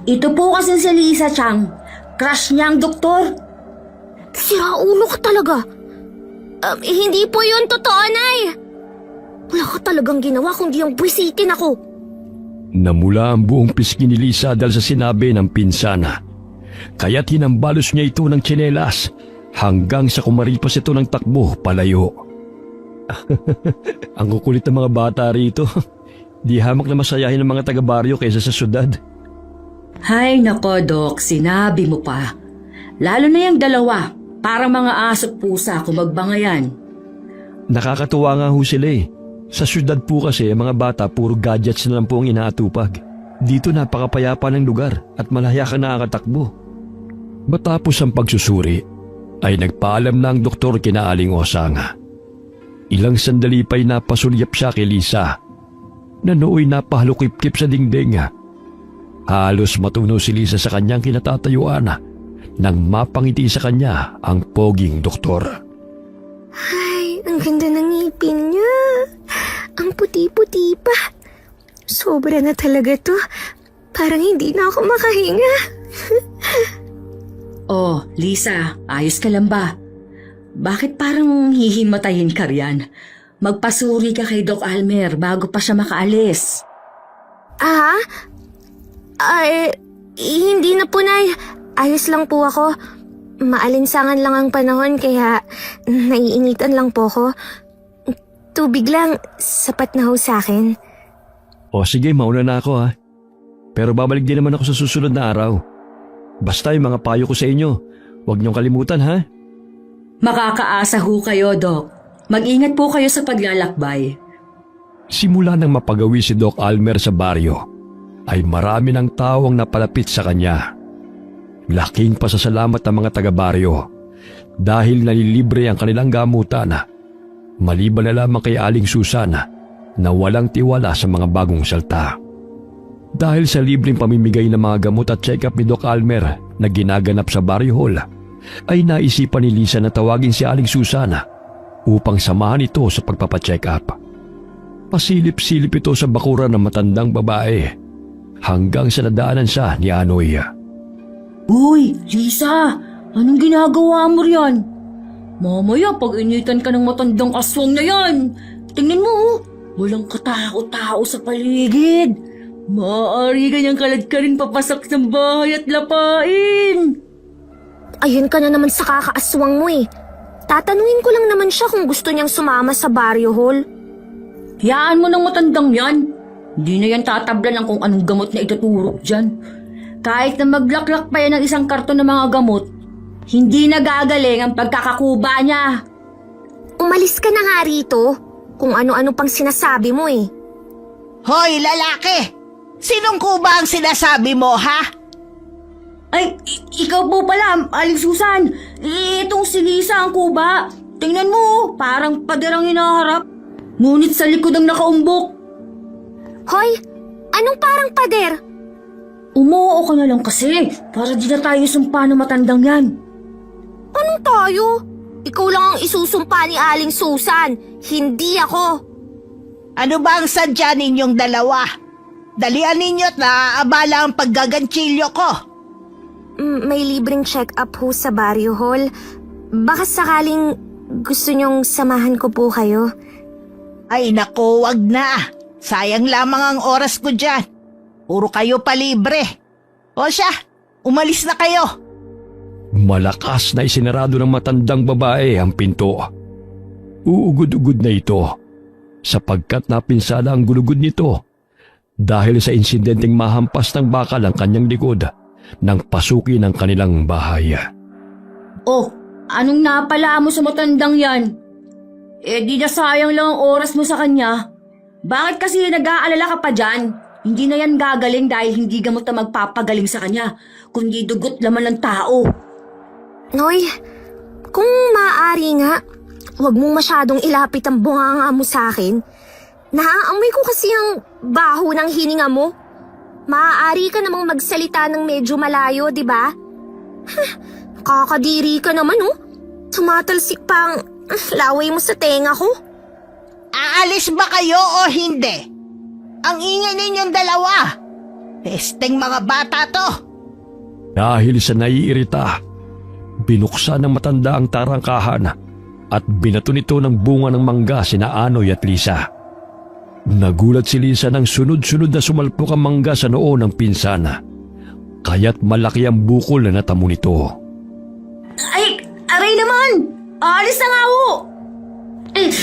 Ito po kasi si Lisa Chang. Crush niya ang doktor. Sira ulo ka talaga. Hindi po yun totoo, Nay. Wala ka talagang ginawa kundi yung buwisitin ako. Namula ang buong pisngi ni Lisa dahil sa sinabi ng pinsana. Kaya't hinambalos niya ito ng tsinelas hanggang sa kumaripas ito ng takbo palayo. Ang kukulit ng mga bata rito. Di hamak na masayahin ng mga taga-baryo kaysa sa syudad. Hay nako, Doc, sinabi mo pa. Lalo na yung dalawa, parang mga aso't pusa kung magbangayan. Nakakatuwa nga ho sila eh. Sa syudad po kasi, mga bata puro gadgets na lang po ang inaatupag. Dito napakapayapa ng lugar at malaya kang nakakatakbo. Matapos ang pagsusuri, ay nagpaalam na ang doktor kina Aling Osang. Ilang sandali pa'y napasulyap siya kay Lisa na nooy napahalukip-kip sa dingding. Halos matunaw si Lisa sa kanyang kinatatayuan nang mapangiti sa kanya ang poging doktor. Ay, ang ganda ng ngipin niya. Ang puti-puti pa. Sobra na talaga to. Parang hindi na ako makahinga. Oh, Lisa, ayos ka lang ba? Bakit parang hihimatayin ka riyan? Magpasuri ka kay Doc Almer bago pa siya makaalis. Ah? Ay, hindi na po, Nay. Ayos lang po ako. Maalinsangan lang ang panahon kaya naiinitan lang po ako. Tubig lang, sapat na ho sa akin. O sige, mauna na ako ha. Pero babalik din naman ako sa susunod na araw. Basta yung mga payo ko sa inyo, huwag niyong kalimutan ha. Makakaasa ho kayo, Doc. Mag-ingat po kayo sa paglalakbay. Simula nang mapagawi si Doc Almer sa baryo, ay marami ng tao ang napalapit sa kanya. Laking pasasalamat ng mga taga-baryo dahil nalilibre ang kanilang gamutan, maliban na lamang kay Aling Susan na walang tiwala sa mga bagong salta. Dahil sa libreng pamimigay ng mga gamot at check-up ni Doc Almer na ginaganap sa Barrio Hall, ay naisipan ni Lisa na tawagin si Aling Susan upang samahan ito sa pagpapacheck up. Pasilip-silip ito sa bakuran ng matandang babae hanggang sa nadaanan siya ni Anoy. Uy, Lisa! Anong ginagawa mo riyan? Mamaya pag initan ka ng matandang aswang na yan, tingnan mo oh, walang katao-tao sa paligid. Maaari kanyang kalad ka rin papasak ng bahay at lapain. Ayun ka na naman sa kakaaswang mo eh. Tatanungin ko lang naman siya kung gusto niyang sumama sa Barrio Hall. Hayaan mo ng matandang yan. Hindi na yan tatablan ng kung anong gamot na ituturok dyan. Kahit na maglaklak pa yan ng isang karton ng mga gamot, hindi na gagaling ang pagkakakuba niya. Umalis ka na nga rito. Kung ano-ano pang sinasabi mo eh. Hoy, lalaki! Sinong kuba ang sinasabi mo, ha? Ay, ikaw po pala, Aling Susan. Itong si Lisa ang kuba. Tingnan mo, parang pader ang hinaharap. Ngunit sa likod ang nakaumbok. Hoy, anong parang pader? Umuo ka na lang kasi, para di na tayo sumpa ng matandang yan. Anong tayo? Ikaw lang ang isusumpa ni Aling Susan, hindi ako. Ano ba ang sadya ninyong dalawa? Dalian ninyo't naaabala ang paggaganchilyo ko. May libreng check-up ho sa Barrio Hall. Baka sakaling gusto niyong samahan ko po kayo. Ay naku, wag na. Sayang lamang ang oras ko dyan. Puro kayo palibre. O siya, umalis na kayo. Malakas na isinarado ng matandang babae ang pinto. Uugod-ugod na ito sapagkat napinsala ang gulugod nito dahil sa insidenteng mahampas ng bakal ang kanyang likod nang pasukin ang kanilang bahay. Oh, anong napala mo sa matandang yan? Eh di na sayang lang ang oras mo sa kanya. Bakit kasi nag-aalala ka pa dyan? Hindi na yan gagaling dahil hindi gamot na magpapagaling sa kanya, kundi dugot laman ng tao. Noy, kung maaari nga, huwag mong masyadong ilapit ang bunganga mo sa akin. Naaamoy ko kasi ang baho ng hininga mo. Maaari ka namang magsalita ng medyo malayo, di ba? Kakadiri ka naman, oh. Tumatalsik pa ang laway mo sa tenga ko. Aalis ba kayo o hindi? Ang ingay ninyong dalawa. Pesteng mga bata to. Dahil sa naiirita, binuksan ng matanda ang tarangkahan at binato nito ng bunga ng mangga sina Anoy at Lisa. Nagulat si Lisa nang sunod-sunod na sumalpok ang mangga sa noo ng pinsan, kaya't malaki ang bukol na natamo nito. Ay, aray naman! Alis na nga ho! Eh,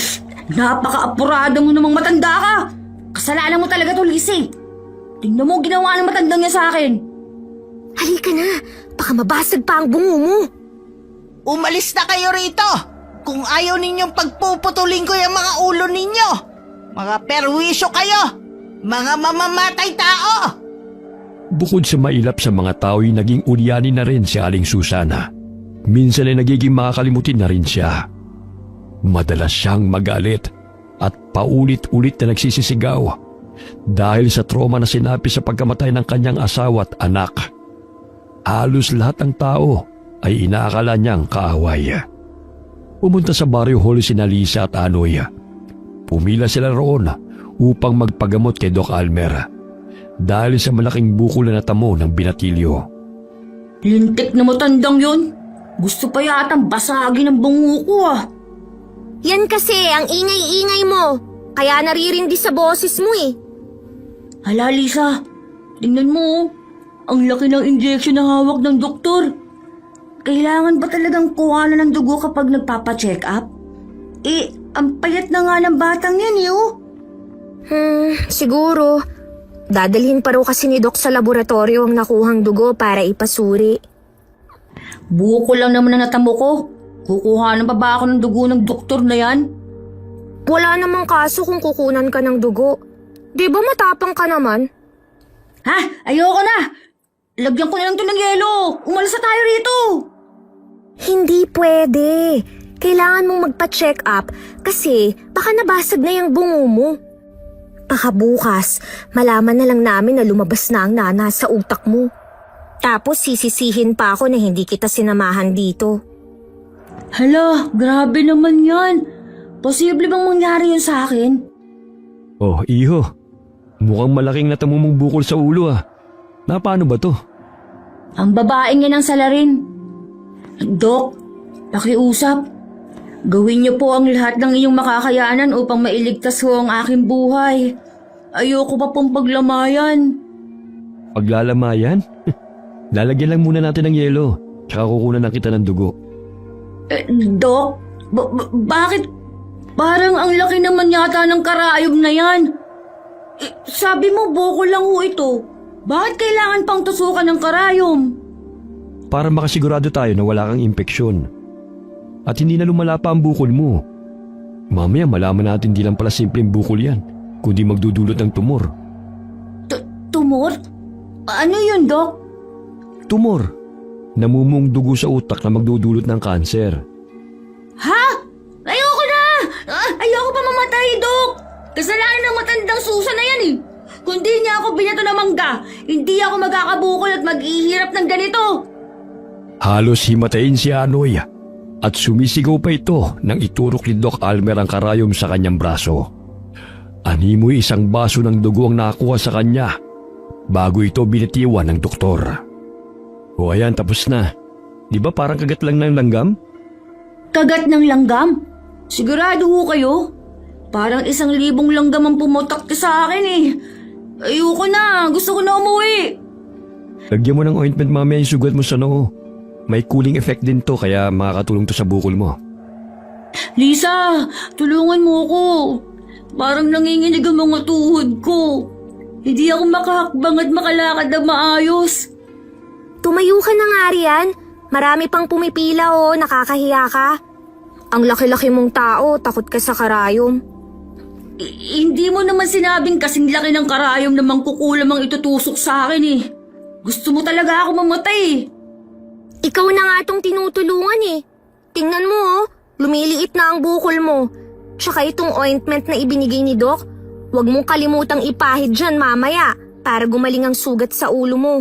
napaka-apurado mo namang matanda ka! Kasalanan mo talaga to, Lisa. Tingnan mo ginawa ng matandang niya sa akin. Halika na, baka mabasag pa ang bungo mo. Umalis na kayo rito. Kung ayaw ninyong pagpuputulin ko yung mga ulo ninyo. Mga perwisyo kayo! Mga mamamatay tao! Bukod sa mailap sa mga tao'y naging ulyanin na rin si Aling Susana. Minsan ay nagiging makakalimutin na rin siya. Madalas siyang magalit at paulit-ulit na nagsisisigaw dahil sa trauma na sinapi sa pagkamatay ng kanyang asawa at anak. Halos lahat ng tao ay inaakala niyang kaaway. Pumunta sa baryo hall sina Lisa at Anoy. Pumila sila roon upang magpagamot kay Doc Almer dahil sa malaking bukol na natamo ng binatilyo. Lintik na matandang yun. Gusto pa yatang basagin ang bungo ko ah. Yan kasi ang ingay-ingay mo. Kaya naririndi sa boses mo eh. Hala Lisa, tingnan mo oh. Ang laki ng injection na hawak ng doktor. Kailangan ba talagang kuhanan ng dugo kapag nagpapacheck up? Ang payat na nga ng batang yan eh oh. Siguro. Dadalhin pa raw kasi ni Doc sa laboratorio ang nakuhang dugo para ipasuri. Buo ko lang naman na natamo ko. Kukuhanan pa ba ako ng dugo ng doktor na yan? Wala namang kaso kung kukunan ka ng dugo. Di ba matapang ka naman? Ha? Ayoko na! Lagyan ko na lang ito ng yelo! Umalis na tayo rito! Hindi pwede. Kailangan mong magpa-check up kasi baka nabasag na yung bungo mo. Baka bukas, malaman na lang namin na lumabas na ang nana sa utak mo. Tapos sisisihin pa ako na hindi kita sinamahan dito. Hala, grabe naman yan. Posible bang mangyari yun sa akin? Oh, iho. Mukhang malaking natamumong bukol sa ulo ah. Na paano ba to? Ang babaeng yan ang salarin. Dok, pakiusap. Gawin niyo po ang lahat ng iyong makakayanan upang mailigtas ho ang aking buhay. Ayoko pa pong paglamayan. Paglalamayan? Lalagyan lang muna natin ng yelo. Tsaka kukunan na kita ng dugo. Dok, bakit parang ang laki naman yata ng karayom na yan? Sabi mo bukol lang ho ito. Bakit kailangan pang tusukan ng karayom? Para makasigurado tayo na wala kang impeksyon. At hindi na lumala pa ang bukol mo. Mamaya malaman natin di lang pala simpleng bukol yan, kundi magdudulot ng tumor. Tumor? Ano yun, Dok? Tumor. Namumong dugo sa utak na magdudulot ng kanser. Ha? Ayoko na! Ayoko pa mamatay, Dok! Kasalanan ng matandang Susan na yan eh! Kung di niya ako binato ng mangga, hindi ako magkakabukol at maghihirap ng ganito! Halos himatayin si Anoy at sumisigaw pa ito nang iturok ni Doc Almer ang karayom sa kanyang braso. Animoy isang baso ng dugo ang nakuha sa kanya bago ito binitiwan ng doktor. O ayan, tapos na. Di ba parang kagat lang ng langgam? Kagat ng langgam? Sigurado ho kayo? Parang 1,000 langgam ang pumutok sa akin eh. Ayoko na, gusto ko na umuwi. Lagyan mo ng ointment mamaya yung sugat mo sa noo. May cooling effect din to kaya makakatulong to sa bukol mo. Lisa, tulungan mo ko. Parang nanginginig ang mga tuhod ko. Hindi ako makahakbang at makalakad na maayos. Tumayo ka na nga riyan. Marami pang pumipila o nakakahiya ka. Ang laki-laki mong tao, takot ka sa karayom. Hindi mo naman sinabing kasing laki ng karayom na mangkukulam ang itutusok sa akin eh. Gusto mo talaga ako mamatay eh. Ikaw na nga itong tinutulungan eh. Tingnan mo oh, lumiliit na ang bukol mo. Tsaka itong ointment na ibinigay ni Doc, huwag mong kalimutang ipahid dyan mamaya para gumaling ang sugat sa ulo mo.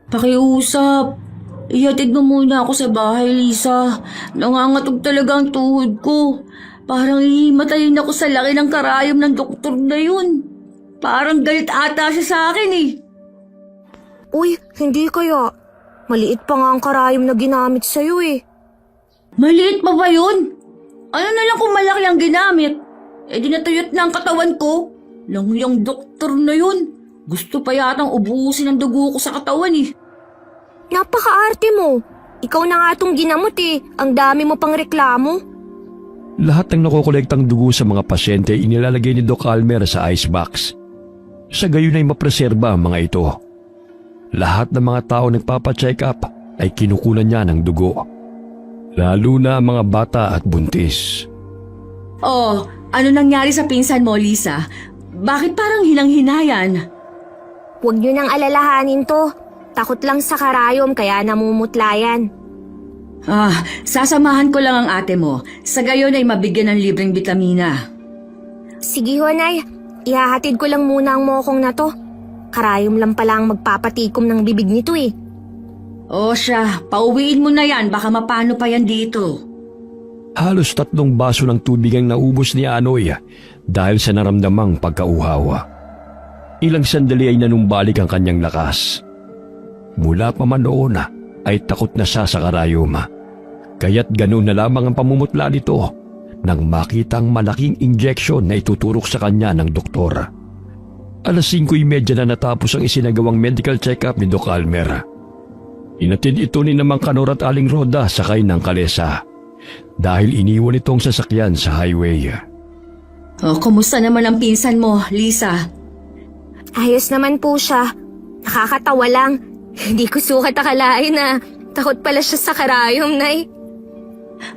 Pakiusap. Ihatid mo muna ako sa bahay, Lisa. Nangangatog talaga ang tuhod ko. Parang hihimatayin ako sa laki ng karayom ng doktor na yun. Parang galit ata siya sa akin eh. Uy, hindi kaya. Maliit pa nga ang karayom na ginamit sa'yo eh. Maliit pa ba yun? Ano na lang kung malaki ang ginamit? Dinatuyot na ang katawan ko. Lang yung doktor na yun. Gusto pa yatang ubusin ang dugo ko sa katawan eh. Napaka-arte mo. Ikaw na nga itong ginamot eh. Ang dami mo pang reklamo. Lahat ng nakokolektang dugo sa mga pasyente inilalagay ni Doc Almer sa icebox. Sa gayon ay mapreserba ang mga ito. Lahat ng mga tao nagpapacheck up ay kinukunan niya ng dugo. Lalo na ang mga bata at buntis. Oh, Ano nangyari sa pinsan mo, Lisa? Bakit parang hinang-hinayan? Huwag niyo nang alalahanin to. Takot lang sa karayom kaya namumutla yan. Sasamahan ko lang ang ate mo. Sa gayon ay mabigyan ng libreng bitamina. Sige ho, Nay. Ihahatid ko lang muna ang mokong na to. Karayom lang pala ang magpapatikom ng bibig nito eh. O siya, pauwiin mo na yan. Baka mapano pa yan dito. Halos 3 baso ng tubig ang naubos ni Anoy dahil sa naramdamang pagkauhawa. Ilang sandali ay nanumbalik ang kanyang lakas. Mula pa man noon ay takot na siya sa karayom. Kaya't ganun na lamang ang pamumutla nito nang makita ang malaking injection na ituturok sa kanya ng doktor. Alas 5:30 na natapos ang isinagawang medical check-up ni Doc Almer. Inatid ito ni Namang Kanor at Aling Roda sakay ng kalesa dahil iniwan itong sasakyan sa highway. Kumusta naman ang pinsan mo, Lisa? Ayos naman po siya. Nakakatawa lang. Hindi ko sukat akalain na takot pala siya sa karayom, Nay.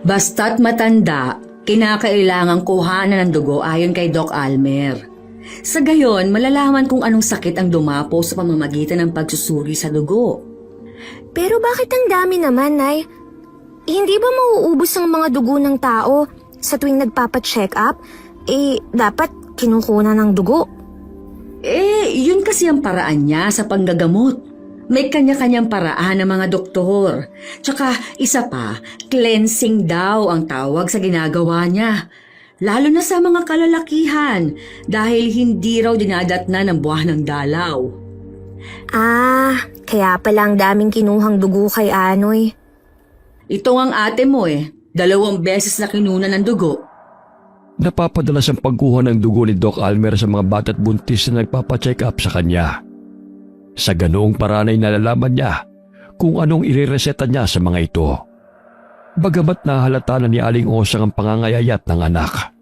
Basta't matanda, kinakailangang kuhanan ng dugo ayon kay Doc Almer. Sa gayon, malalaman kung anong sakit ang dumapo sa pamamagitan ng pagsusuri sa dugo. Pero bakit ang dami naman, Nay? Hindi ba mauubos ang mga dugo ng tao sa tuwing nagpapacheck up? Dapat kinukunan ng dugo. Yun kasi ang paraan niya sa panggagamot. May kanya-kanyang paraan ng mga doktor. Tsaka isa pa, cleansing daw ang tawag sa ginagawa niya. Lalo na sa mga kalalakihan dahil hindi raw dinadatna ng buwan ng dalaw. Kaya pala ang daming kinuhang dugo kay Anoy. Ito ang ate mo 2 beses na kinuna ng dugo. Napapadalas ang pagkuha ng dugo ni Doc Almer sa mga bata't buntis na nagpapacheck up sa kanya. Sa ganoong paraan ay nalalaman niya kung anong irereseta niya sa mga ito. Bagamat nahalata na ni Aling Osang ang pangangayayat ng anak.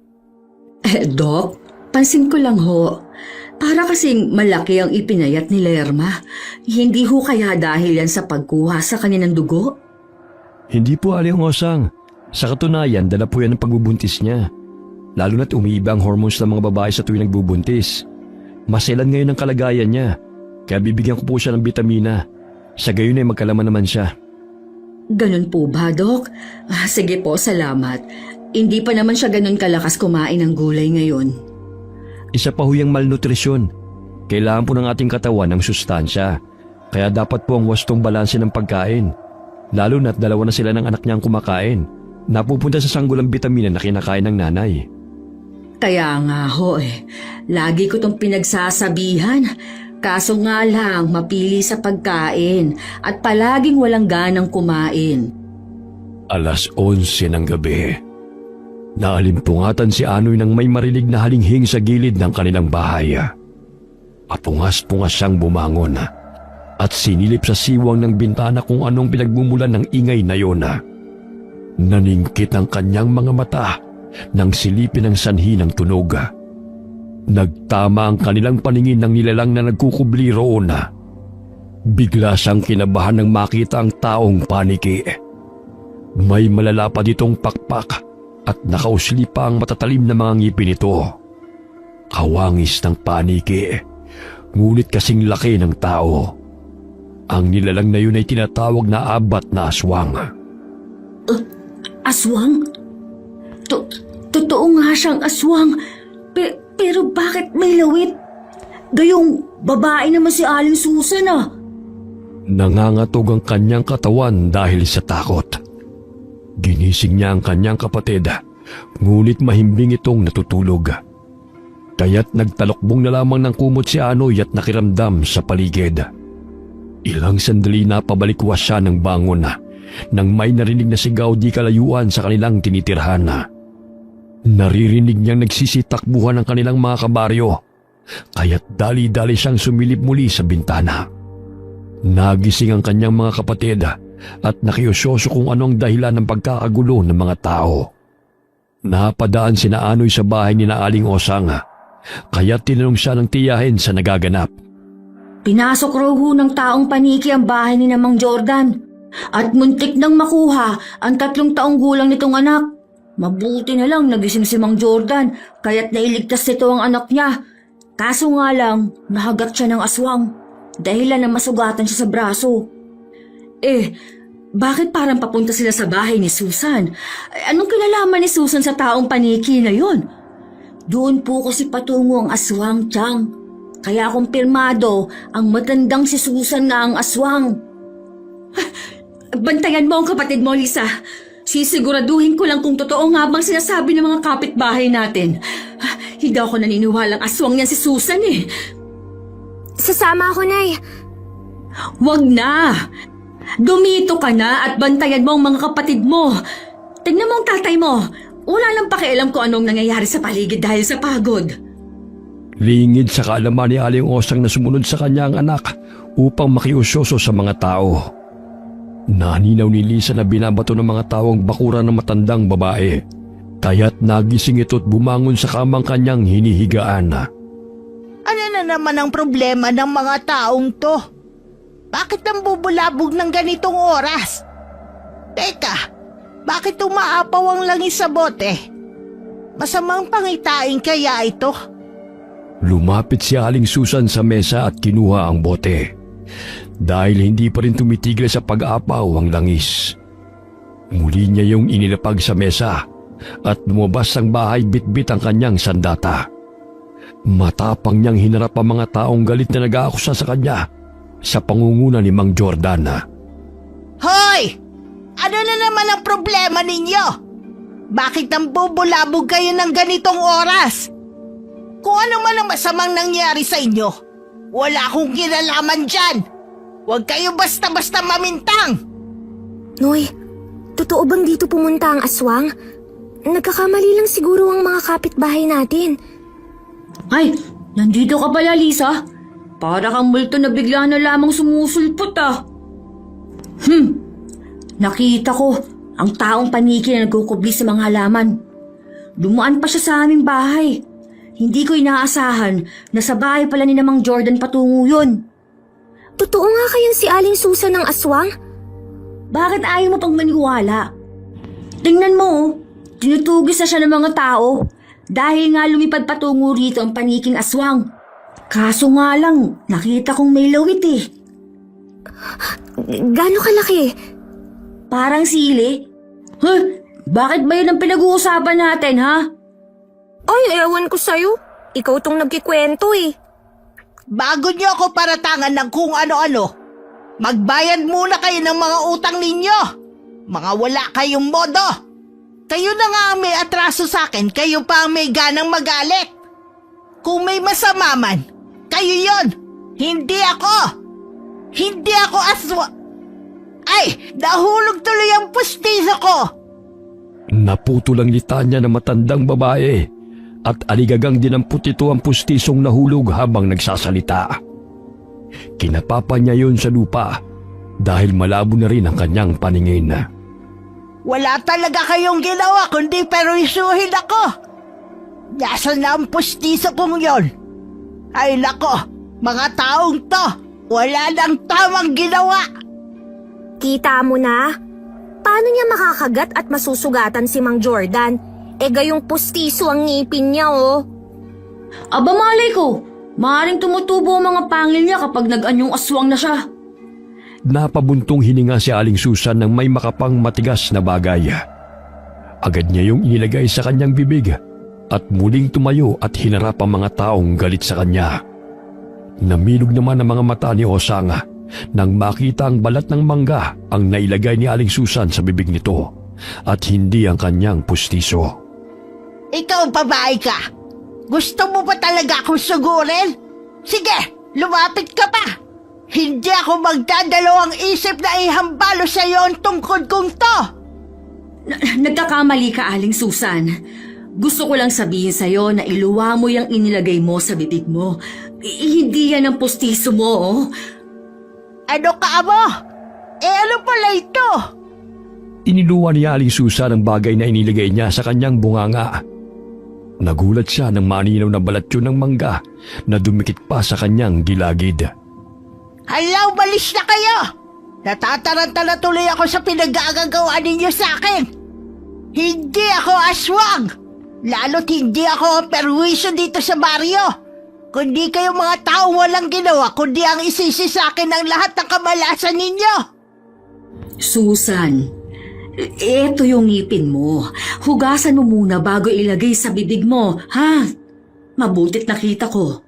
Doc, pansin ko lang ho. Para kasing malaki ang ipinayat ni Lerma. Hindi ho kaya dahil yan sa pagkuha sa kanya ng dugo? Hindi po, Aling Osang. Sa katunayan, dala po yan ang pagbubuntis niya. Lalo na't umiiba ang hormones ng mga babae sa tuwing nagbubuntis. Maselan ngayon ang kalagayan niya. Kaya bibigyan ko po siya ng bitamina. Sa gayon ay magkalaman naman siya. Ganun po ba, Doc? Sige po, salamat. Hindi pa naman siya ganun kalakas kumain ng gulay ngayon. Isa pa huyang malnutrisyon. Kailangan po ng ating katawan ng sustansya. Kaya dapat po ang wastong balanse ng pagkain. Lalo na't 2 na sila ng anak niyang kumakain. Napupunta sa sanggol ang bitamina na kinakain ng nanay. Kaya nga ho lagi ko tong pinagsasabihan. Kaso nga lang mapili sa pagkain at palaging walang ganang kumain. Alas 11 ng gabi. Naalimpungatan si Anoy nang may marinig na halinghing sa gilid ng kanilang bahay. Papungas-pungas siyang bumangon at sinilip sa siwang ng bintana kung anong pinagmumulan ng ingay na yon. Naningkit ang kanyang mga mata nang silipin ang sanhi ng tunog. Nagtama ang kanilang paningin ng nilalang na nagkukubli roon. Bigla siyang kinabahan nang makita ang taong paniki. May malalapad itong pakpak at nakausli pa ang matatalim na mga ngipin nito. Kawangis ng paniki, ngunit kasing laki ng tao. Ang nilalang na yun ay tinatawag na abat na aswang. Aswang? Totoo nga siyang aswang. Pero bakit may lawit? Gayong babae naman si Aling Susan Nangangatog ang kanyang katawan dahil sa takot. Ginising niya ang kanyang kapatid, ngunit mahimbing itong natutulog. Kaya't nagtalokbong na lamang ng kumot si Anoy at nakiramdam sa paligid. Ilang sandali na pabalikwas siya ng bangon nang may narinig na sigaw di kalayuan sa kanilang tinitirhan. Naririnig niyang nagsisitakbuhan ang kanilang mga kabaryo, kaya't dali-dali siyang sumilip muli sa bintana. Nagising ang kanyang mga kapatid at nakiusyoso kung ano ang dahilan ng pagkakagulo ng mga tao. Napadaan sina Anoy sa bahay ni na Aling Osang, kaya't tinanong siya ng tiyahin sa nagaganap. Pinasok raw ho ng taong paniki ang bahay ni Mang Jordan at muntik nang makuha ang 3 taong gulang nitong anak. Mabuti na lang nagising si Mang Jordan, kaya't nailigtas nito ang anak niya. Kaso nga lang, nahagat siya ng aswang. Dahilan na masugatan siya sa braso. Bakit parang papunta sila sa bahay ni Susan? Anong kinalaman ni Susan sa taong paniki na yon? Doon po kasi patungo ang aswang, Chang. Kaya kumpirmado ang matandang si Susan na ang aswang. Bantayan mo ang kapatid mo, Lisa. Sisiguraduhin ko lang kung totoo nga bang sinasabi ng mga kapitbahay natin. Hindi ako naniniwalang aswang niyan si Susan eh. Sasama ako, Nay. Wag na! Dumito ka na at bantayan mo ang mga kapatid mo. Tignan mo ang tatay mo. Wala nang pakialam kung anong nangyayari sa paligid dahil sa pagod. Lingid sa kaalaman ni Aling Osang na sumunod sa kanyang anak upang makiusyoso sa mga tao. Naninaw ni Lisa na binabato ng mga tao ang bakuran ng matandang babae. Kaya't nagising ito at bumangon sa kamang kanyang hinihigaan. Ano na naman ang problema ng mga taong to? Bakit ang bubulabog ng ganitong oras? Teka, bakit umaapaw ang langis sa bote? Masamang pangitain kaya ito? Lumapit si Aling Susan sa mesa at kinuha ang bote. Dahil hindi pa rin tumitigil sa pag-apaw ang langis. Muli niya yung inilapag sa mesa at lumabas ang bahay bitbit ang kanyang sandata. Matapang niyang hinarap ang mga taong galit na nag-aakusa sa kanya sa pangunguna ni Mang Jordan. Hoy! Ano na naman ang problema ninyo? Bakit ang bubulabog kayo ng ganitong oras? Kung ano man ang masamang nangyari sa inyo, wala akong kinalaman dyan. Huwag kayo basta-basta mamintang. Noy, totoo bang dito pumunta ang aswang? Nagkakamali lang siguro ang mga kapitbahay natin. Ay, nandito ka pala, Lisa. Para kang multo na bigla na lamang sumusulpot ah. Nakita ko ang taong paniki na nagkukubli sa mga halaman. Dumaan pa siya sa aming bahay. Hindi ko inaasahan na sa bahay pala ni Mang Jordan patungo yun. Totoo nga kayang si Aling Susan ng aswang? Bakit ayaw mo pang maniwala? Tingnan mo, tinutugis na siya ng mga tao dahil nga lumipad patungo rito ang paniking aswang. Kaso nga lang, nakita kong may lawit eh. Gaano kalaki? Parang sili. Bakit ba yun ang pinag-uusapan natin, ha? Ay, ewan ko sa'yo. Ikaw tong nagkikwento eh. Bago niyo ako paratangan ng kung ano-ano, magbayad muna kayo ng mga utang ninyo. Mga wala kayong modo. Kayo na nga ang may atraso sa akin, kayo pa ang may ganang magalit. Kung may masama man, kayo yon. Hindi ako. Hindi ako aswa. Ay, nahulog tuloy ang pustiso ko. Naputol ang litanya ng matandang babae at aligagang dinamput ito ang pustisong nahulog habang nagsasalita. Kinapapa niya yun sa lupa dahil malabo na rin ang kanyang paningin. Wala talaga kayong ginawa kundi peruisuhin ako. Nasaan na ang pustiso kong yon? Ay nako, mga taong to, wala nang tamang ginawa. Kita mo na? Paano niya makakagat at masusugatan si Mang Jordan? Gayong pustiso ang ngipin niya oh. Aba malay ko, maaaring tumutubo ang mga pangil niya kapag nag-anyong aswang na siya. Napabuntong hininga si Aling Susan ng may makapang matigas na bagay. Agad niya yung inilagay sa kanyang bibig at muling tumayo at hinarap ang mga taong galit sa kanya. Namilog naman ang mga mata ni Osang nang makita ang balat ng mangga ang nailagay ni Aling Susan sa bibig nito at hindi ang kanyang pustiso. Ikaw babae ka. Gusto mo ba talaga akong sugurin? Sige, lumapit ka pa. Hindi ako magdadalawang isip na ihambalo sa iyo ang tungkod kong to. Nagkakamali ka, Aling Susan. Gusto ko lang sabihin sa'yo na iluwa mo yung inilagay mo sa bibig mo. Hindi yan ang pustiso mo, oh. Ano ka, amo? Ano pala ito? Iniluwa ni Aling Susan ang bagay na inilagay niya sa kanyang bunganga. Nagulat siya nang maninaw na balat yun ng mangga na dumikit pa sa kanyang gilagid. Halaw, balis na kayo! Natataranta na tuloy ako sa pinag-aagagawa ninyo sa akin. Hindi ako aswang! Lalo't hindi ako perwisyo dito sa baryo. Kundi kayong mga taong walang ginawa, kundi ang isisi sa akin ng lahat ng kamalasan ninyo. Susan, eto yung ngipin mo. Hugasan mo muna bago ilagay sa bibig mo, ha? Mabutit nakita ko.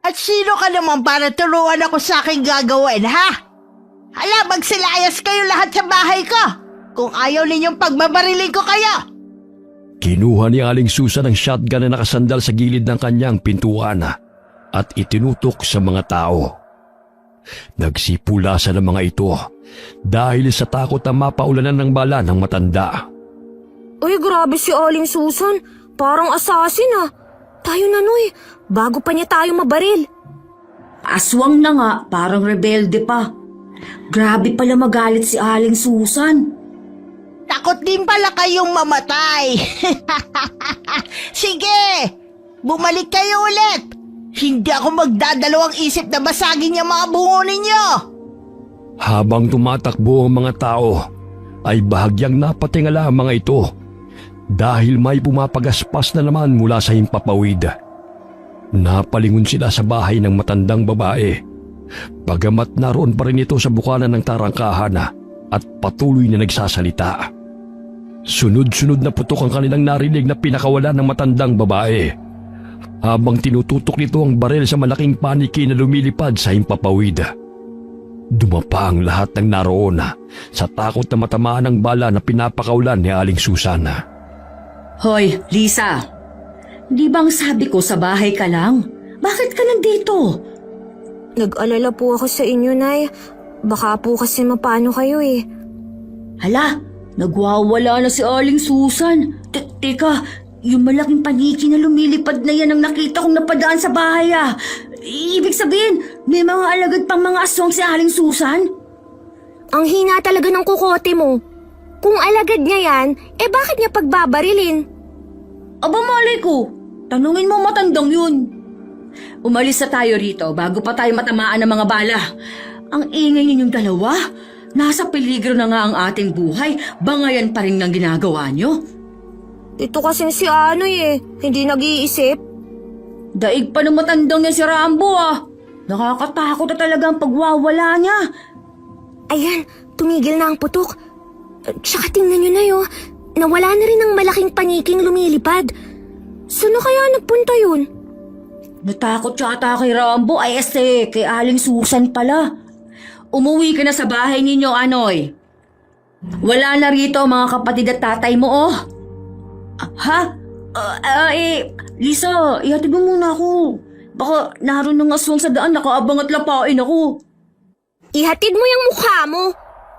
At sino ka naman para turuan ako sa aking gagawin, ha? Hala, magsilayas kayo lahat sa bahay ko. Kung ayaw ninyong pagbabariling ko kayo. Kinuha ni Aling Susan ang shotgun na nakasandal sa gilid ng kanyang pintuan at itinutok sa mga tao. Nagsipulasan ang mga ito dahil sa takot na mapaulanan ng bala ng matanda. Uy, grabe si Aling Susan. Parang assassin ah. Tayo na, Noy. Bago pa niya tayo mabaril. Aswang na nga, parang rebelde pa. Grabe pala magalit si Aling Susan. Takot din pala kayong mamatay. Sige, bumalik kayo ulit. Hindi ako magdadalawang isip na basagin yung mga bungo ninyo. Habang tumatakbo ang mga tao, ay bahagyang napatingala ang mga ito dahil may pumapagaspas na naman mula sa himpapawid. Napalingon sila sa bahay ng matandang babae, bagamat naroon pa rin ito sa bukana ng tarangkahan at patuloy na nagsasalita. Sunod-sunod na putok ang kanilang narinig na pinakawalan ng matandang babae habang tinututok nito ang baril sa malaking paniki na lumilipad sa himpapawid. Dumapa ang lahat ng naroon sa takot na matamaan ng bala na pinapakawalan ni Aling Susan. Hoy, Lisa. Di bang sabi ko sa bahay ka lang? Bakit ka nandito? Nag-alala po ako sa inyo, Nay. Baka po kasi mapano kayo eh. Hala, nagwawala na si Aling Susan. Teka, yung malaking paniki na lumilipad na yan ang nakita kong napadaan sa bahay ah. Ibig sabihin, may mga alagad pang mga aswang si Aling Susan? Ang hina talaga ng kukote mo. Kung alagad niya yan, bakit niya pagbabarilin? Aba malay ko, tanungin mo matandang yun. Umalis na tayo rito bago pa tayo matamaan ng mga bala. Ang ingay ninyong dalawa. Nasa peligro na nga ang ating buhay, bangayan pa rin ng ginagawa nyo. Ito kasi si Anoy hindi nag-iisip. Daig pa ng matandang niya si Rambo ah. Nakakatakot na talaga ang pagwawala niya. Ayan, tumigil na ang putok. Tsaka tingnan nyo na yun, nawala na rin ang malaking paniking lumilipad. Saan na kaya nagpunta yun? Natakot yata kay Rambo ay kay Aling Susan pala. Umuwi ka na sa bahay ninyo, Anoy. Wala na rito mga kapatid at tatay mo, oh. Ha? Lisa, ihatid mo muna ako. Baka naroon ng aswang sa daan, nakaabang at lapain ako. Ihatid mo yung mukha mo.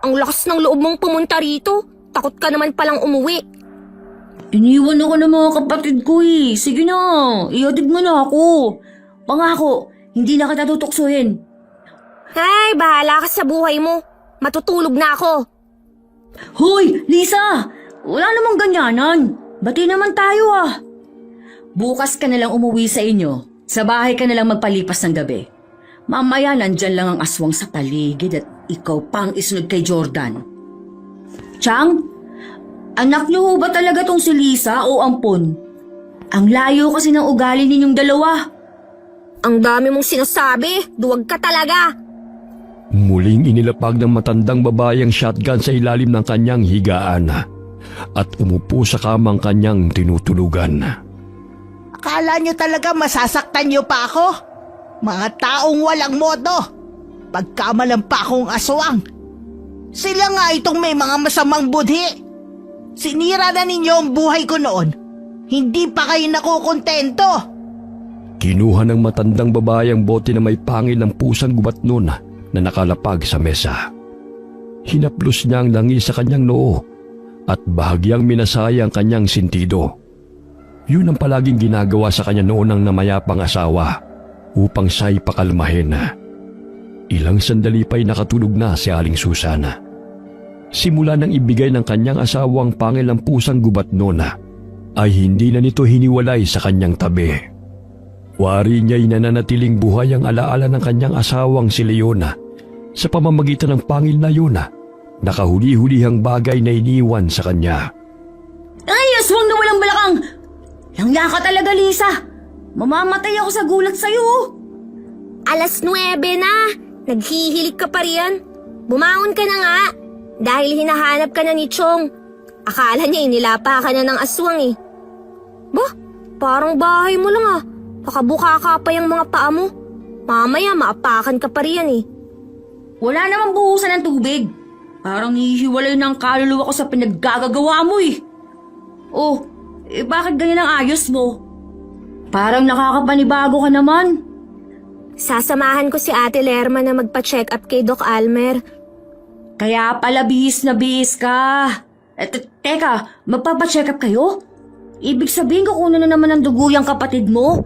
Ang lakas ng loob mong pumunta rito. Takot ka naman palang umuwi. Iniwan ako ng mga kapatid ko eh. Sige na, ihatid mo na ako. Pangako, hindi na kita tutuksohin. Ay, bahala ka sa buhay mo. Matutulog na ako. Hoy, Lisa! Wala namang ganyanan. Bati naman tayo ah. Bukas ka na lang umuwi sa inyo. Sa bahay ka na lang magpalipas ng gabi. Mamaya nandyan lang ang aswang sa paligid at ikaw pang isunod kay Jordan. Chang, anak niyo ho ba talaga tong si Lisa o Ampon? Ang layo kasi ng ugali ninyong dalawa. Ang dami mong sinasabi. Duwag ka talaga. Muling inilapag ng matandang babae ang shotgun sa ilalim ng kanyang higaan at umupo sa kamang kanyang tinutulugan. Akala nyo talaga masasaktan nyo pa ako? Mga taong walang modo. Pagkamalan pa akong aswang. Sila nga itong may mga masamang budhi. Sinira na ninyo ang buhay ko noon. Hindi pa kayo nakukontento. Kinuha ng matandang babae ang bote na may pangil ng pusang gubat nun na nakalapag sa mesa. Hinaplos niya ang langis sa kanyang noo at bahagyang minasaya ang kanyang sentido. Yun ang palaging ginagawa sa kanya noon ng namayapang asawa upang siya'y pakalmahin. Ilang sandali pa'y nakatulog na si Aling Susan. Simula nang ibigay ng kanyang asawang pangil ng pusang gubat noon ay hindi na nito hiniwalay sa kanyang tabi. Wari niya'y nananatiling buhay ang alaala ng kanyang asawang si Leona sa pamamagitan ng pangil na yun, nakahuli-hulihang bagay na iniwan sa kanya. Ay, aswang na walang balakang! Langya ka talaga, Lisa! Mamamatay ako sa gulat sa'yo! 9:00 na! Naghihilig ka pa riyan. Bumangon ka na nga! Dahil hinahanap ka na ni Chong. Akala niya inilapa ka na ng aswang eh. Bah, parang bahay mo lang ah. Nakabuka ka pa yung mga paa mo. Mamaya maapakan ka pa riyan eh. Wala namang buhusan ng tubig. Parang hihiwalay ng kaluluwa ko sa pinaggagawa mo eh. Oh, bakit ganyan ang ayos mo? Parang nakakapanibago ka naman. Sasamahan ko si Ate Lerma na magpa-check up kay Doc Almer. Kaya pala bihis na bihis ka. Teka, magpapacheck up kayo? Ibig sabihin kukunan na naman ng dugo yung kapatid mo?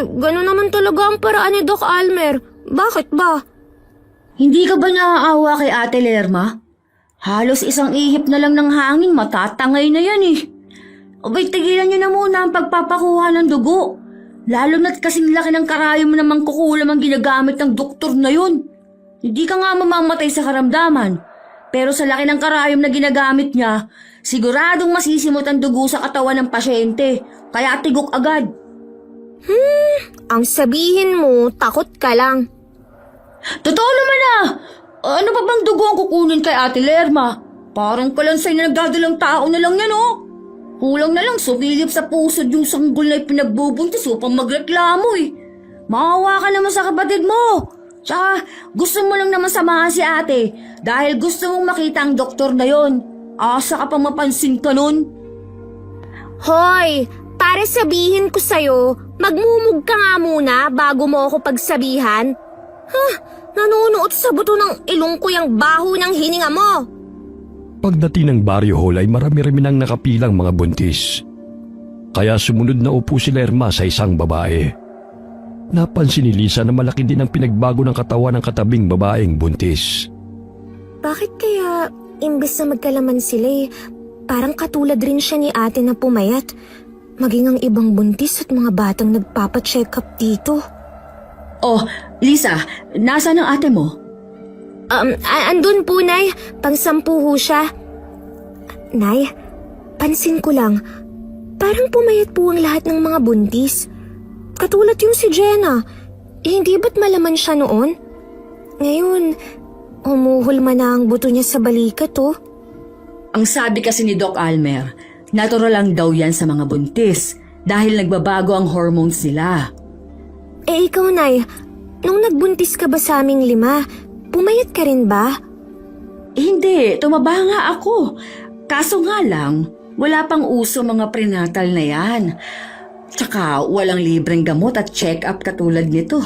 Gano'n naman talaga ang paraan ni Doc Almer. Bakit ba? Hindi ka ba naaawa kay Ate Lerma? Halos isang ihip na lang ng hangin, matatangay na yan eh. Abay, tigilan niyo na muna ang pagpapakuha ng dugo. Lalo na't kasing laki ng karayom na mangkukulam ang ginagamit ng doktor na yun. Hindi ka nga mamamatay sa karamdaman. Pero sa laki ng karayom na ginagamit niya, siguradong masisimot ang dugo sa katawan ng pasyente. Kaya tigok agad. Ang sabihin mo, takot ka lang. Totoo naman ah! Ano pa bang dugo ang kukunin kay Ate Lerma? Parang kalansay na nagdadalang tao na lang yan oh. Kulang na lang sumilip sa pusod yung sanggol na pinagbubuntis upang magreklamo eh. Maawa ka naman sa kapatid mo. Tsaka gusto mo lang naman samahan si ate dahil gusto mong makita ang doktor na yon. Asa ka pang mapansin ka nun? Hoy, para sabihin ko sa'yo, magmumug ka nga muna bago mo ako pagsabihan. Nanunuot sa buto ng ilong ko yung baho ng hininga mo. Pagdating ng baryo hall ay marami-rami nang nakapilang mga buntis. Kaya sumunod na upo si Lerma sa isang babae. Napansin ni Lisa na malaki din ang pinagbago ng katawan ng katabing babaeng buntis. Bakit kaya imbes na magkalaman sila parang katulad rin siya ni ate na pumayat, maging ang ibang buntis at mga batang nagpapacheck up dito. Oh, Lisa, nasaan ang ate mo? Andun po, Nay. Pang-10 ho siya. Nay, pansin ko lang, parang pumayat po ang lahat ng mga buntis. Katulad yung si Jenna. Hindi ba't malaman siya noon? Ngayon, humuhulma na ang buto niya sa balikat, oh. Ang sabi kasi ni Doc Almer, natural lang daw yan sa mga buntis dahil nagbabago ang hormones nila. Ikaw, Nay, nung nagbuntis ka ba sa aming 5, pumayat ka rin ba? Hindi, tumaba nga ako. Kaso nga lang, wala pang uso mga prenatal na yan. Tsaka walang libreng gamot at check-up katulad nito.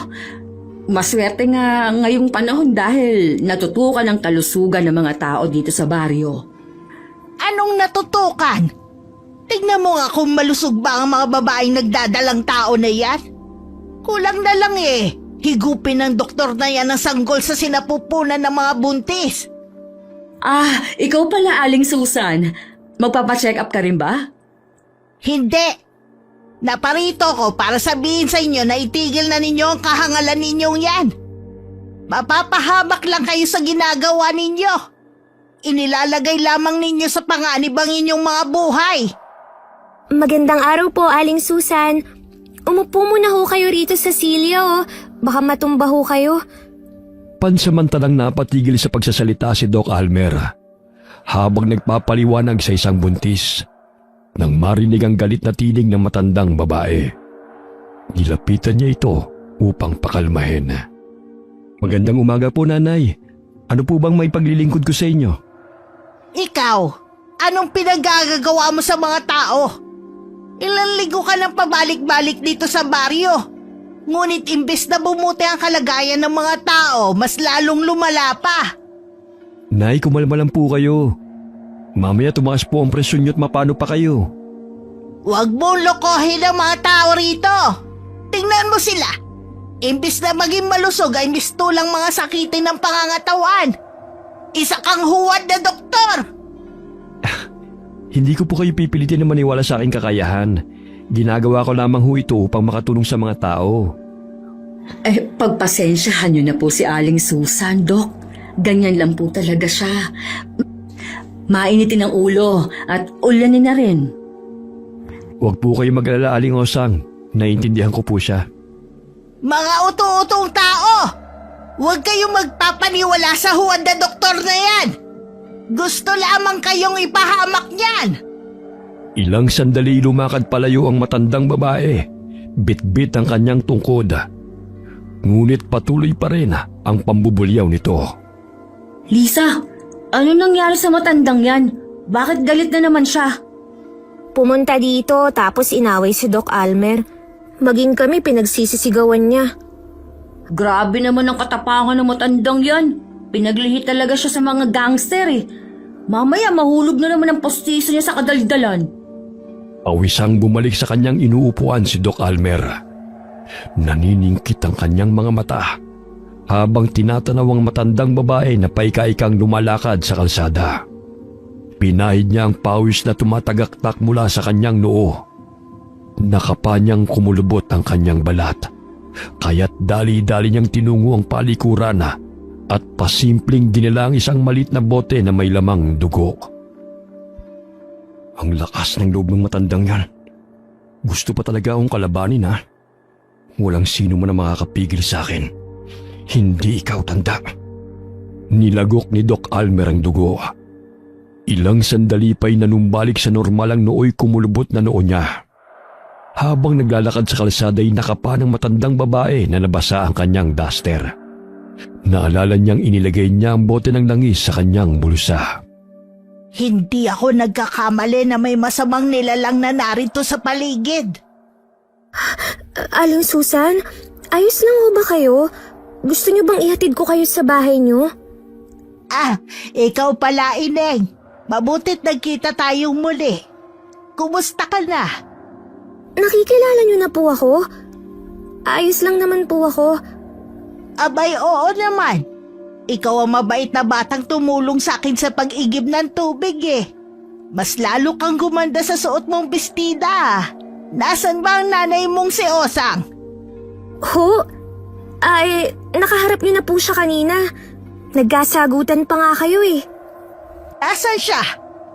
Maswerte nga ngayong panahon dahil natutukan ang kalusugan ng mga tao dito sa baryo. Anong natutukan? Tignan mo nga kung malusog ba ang mga babaeng nagdadalang tao na yan. Kulang na lang higupin ng doktor na yan ang sanggol sa sinapupunan ng mga buntis. Ah, ikaw pala, Aling Susan. Magpapacheck up ka rin ba? Hindi. Naparito ko para sabihin sa inyo na itigil na ninyo ang kahangalan ninyong yan. Mapapahamak lang kayo sa ginagawa ninyo. Inilalagay lamang ninyo sa panganib ang inyong mga buhay. Magandang araw po, Aling Susan. Umupo muna ho kayo rito sa silya, oh. Baka matumba ho kayo. Pansamantalang napatigil sa pagsasalita si Doc Almer habang nagpapaliwanag sa isang buntis nang marinig ang galit na tinig ng matandang babae. Nilapitan niya ito upang pakalmahin. Magandang umaga po, nanay. Ano po bang may paglilingkod ko sa inyo? Ikaw, anong pinagagagawa mo sa mga tao? Ilang linggo ka nang pabalik-balik dito sa baryo. Ngunit imbes na bumuti ang kalagayan ng mga tao, mas lalong lumala pa. Nay, kumalma lang po kayo. Mamaya tumaas po ang presyon niyo at mapano pa kayo. Huwag mong lokohin ang mga tao rito. Tingnan mo sila. Imbes na maging malusog ay mistulang mga sakitin ng pangangatawan. Isa kang huwad na doktor. Hindi ko po kayo pipilitin na maniwala sa aking kakayahan. Ginagawa ko lamang ho ito upang makatulong sa mga tao. Pagpasensyahan niyo na po si Aling Susan, Doc. Ganyan lang po talaga siya. Mainitin ang ulo at ulanin na rin. Huwag po kayo mag-alala, Aling Osang. Naiintindihan ko po siya. Mga uto-utong tao! Huwag kayong magpapaniwala sa huwad na doktor na yan! Gusto lamang kayong ipahamak niyan! Ilang sandali lumakad palayo ang matandang babae. Bit-bit ang kanyang tungkod. Ngunit patuloy pa rin ang pambubulyaw nito. Lisa, ano nangyari sa matandang yan? Bakit galit na naman siya? Pumunta dito tapos inaway si Doc Almer. Maging kami pinagsisisigawan niya. Grabe naman ang katapangan ng matandang yan. Pinaglihi talaga siya sa mga gangster eh. Mamaya mahulog na naman ang postiso niya sa kadaldalan. Pawisang bumalik sa kanyang inuupuan si Doc Almer. Naniningkit ang kanyang mga mata habang tinatanaw ang matandang babae na paika-ikang lumalakad sa kalsada. Pinahid niya ang pawis na tumatagaktak mula sa kanyang noo. Nakapanyang kumulubot ang kanyang balat, kaya't dali-dali niyang tinungo ang palikuran at pasimpleng dinala ang isang malit na bote na may lamang dugo. Ang lakas ng loob ng matandang yan. Gusto pa talaga akong kalabanin ha. Walang sino man ang makakapigil sa akin. Hindi ikaw, tanda. Nilagok ni Doc Almer ang dugo. Ilang sandali pa'y nanumbalik sa normal ang nooy kumulubot na noo niya. Habang naglalakad sa kalsada ay nakapa ng matandang babae na nabasa ang kanyang duster. Naalala niyang inilagay niya ang bote ng langis sa kanyang bulsa. Hindi ako nagkakamali na may masamang nilalang na narito sa paligid. Aling Susan, ayos lang ho ba kayo? Gusto niyo bang ihatid ko kayo sa bahay niyo? Ikaw pala, Ineng. Mabutit nagkita tayong muli. Kumusta ka na? Nakikilala niyo na po ako? Ayos lang naman po ako. Abay, oo naman. Ikaw ang mabait na batang tumulong sa akin sa pag-igib ng tubig eh. Mas lalo kang gumanda sa suot mong bestida. Nasaan ba ang nanay mong si Osang? Ho? Ay, nakaharap niyo na po siya kanina. Nagkasagutan pa nga kayo eh. Nasaan siya?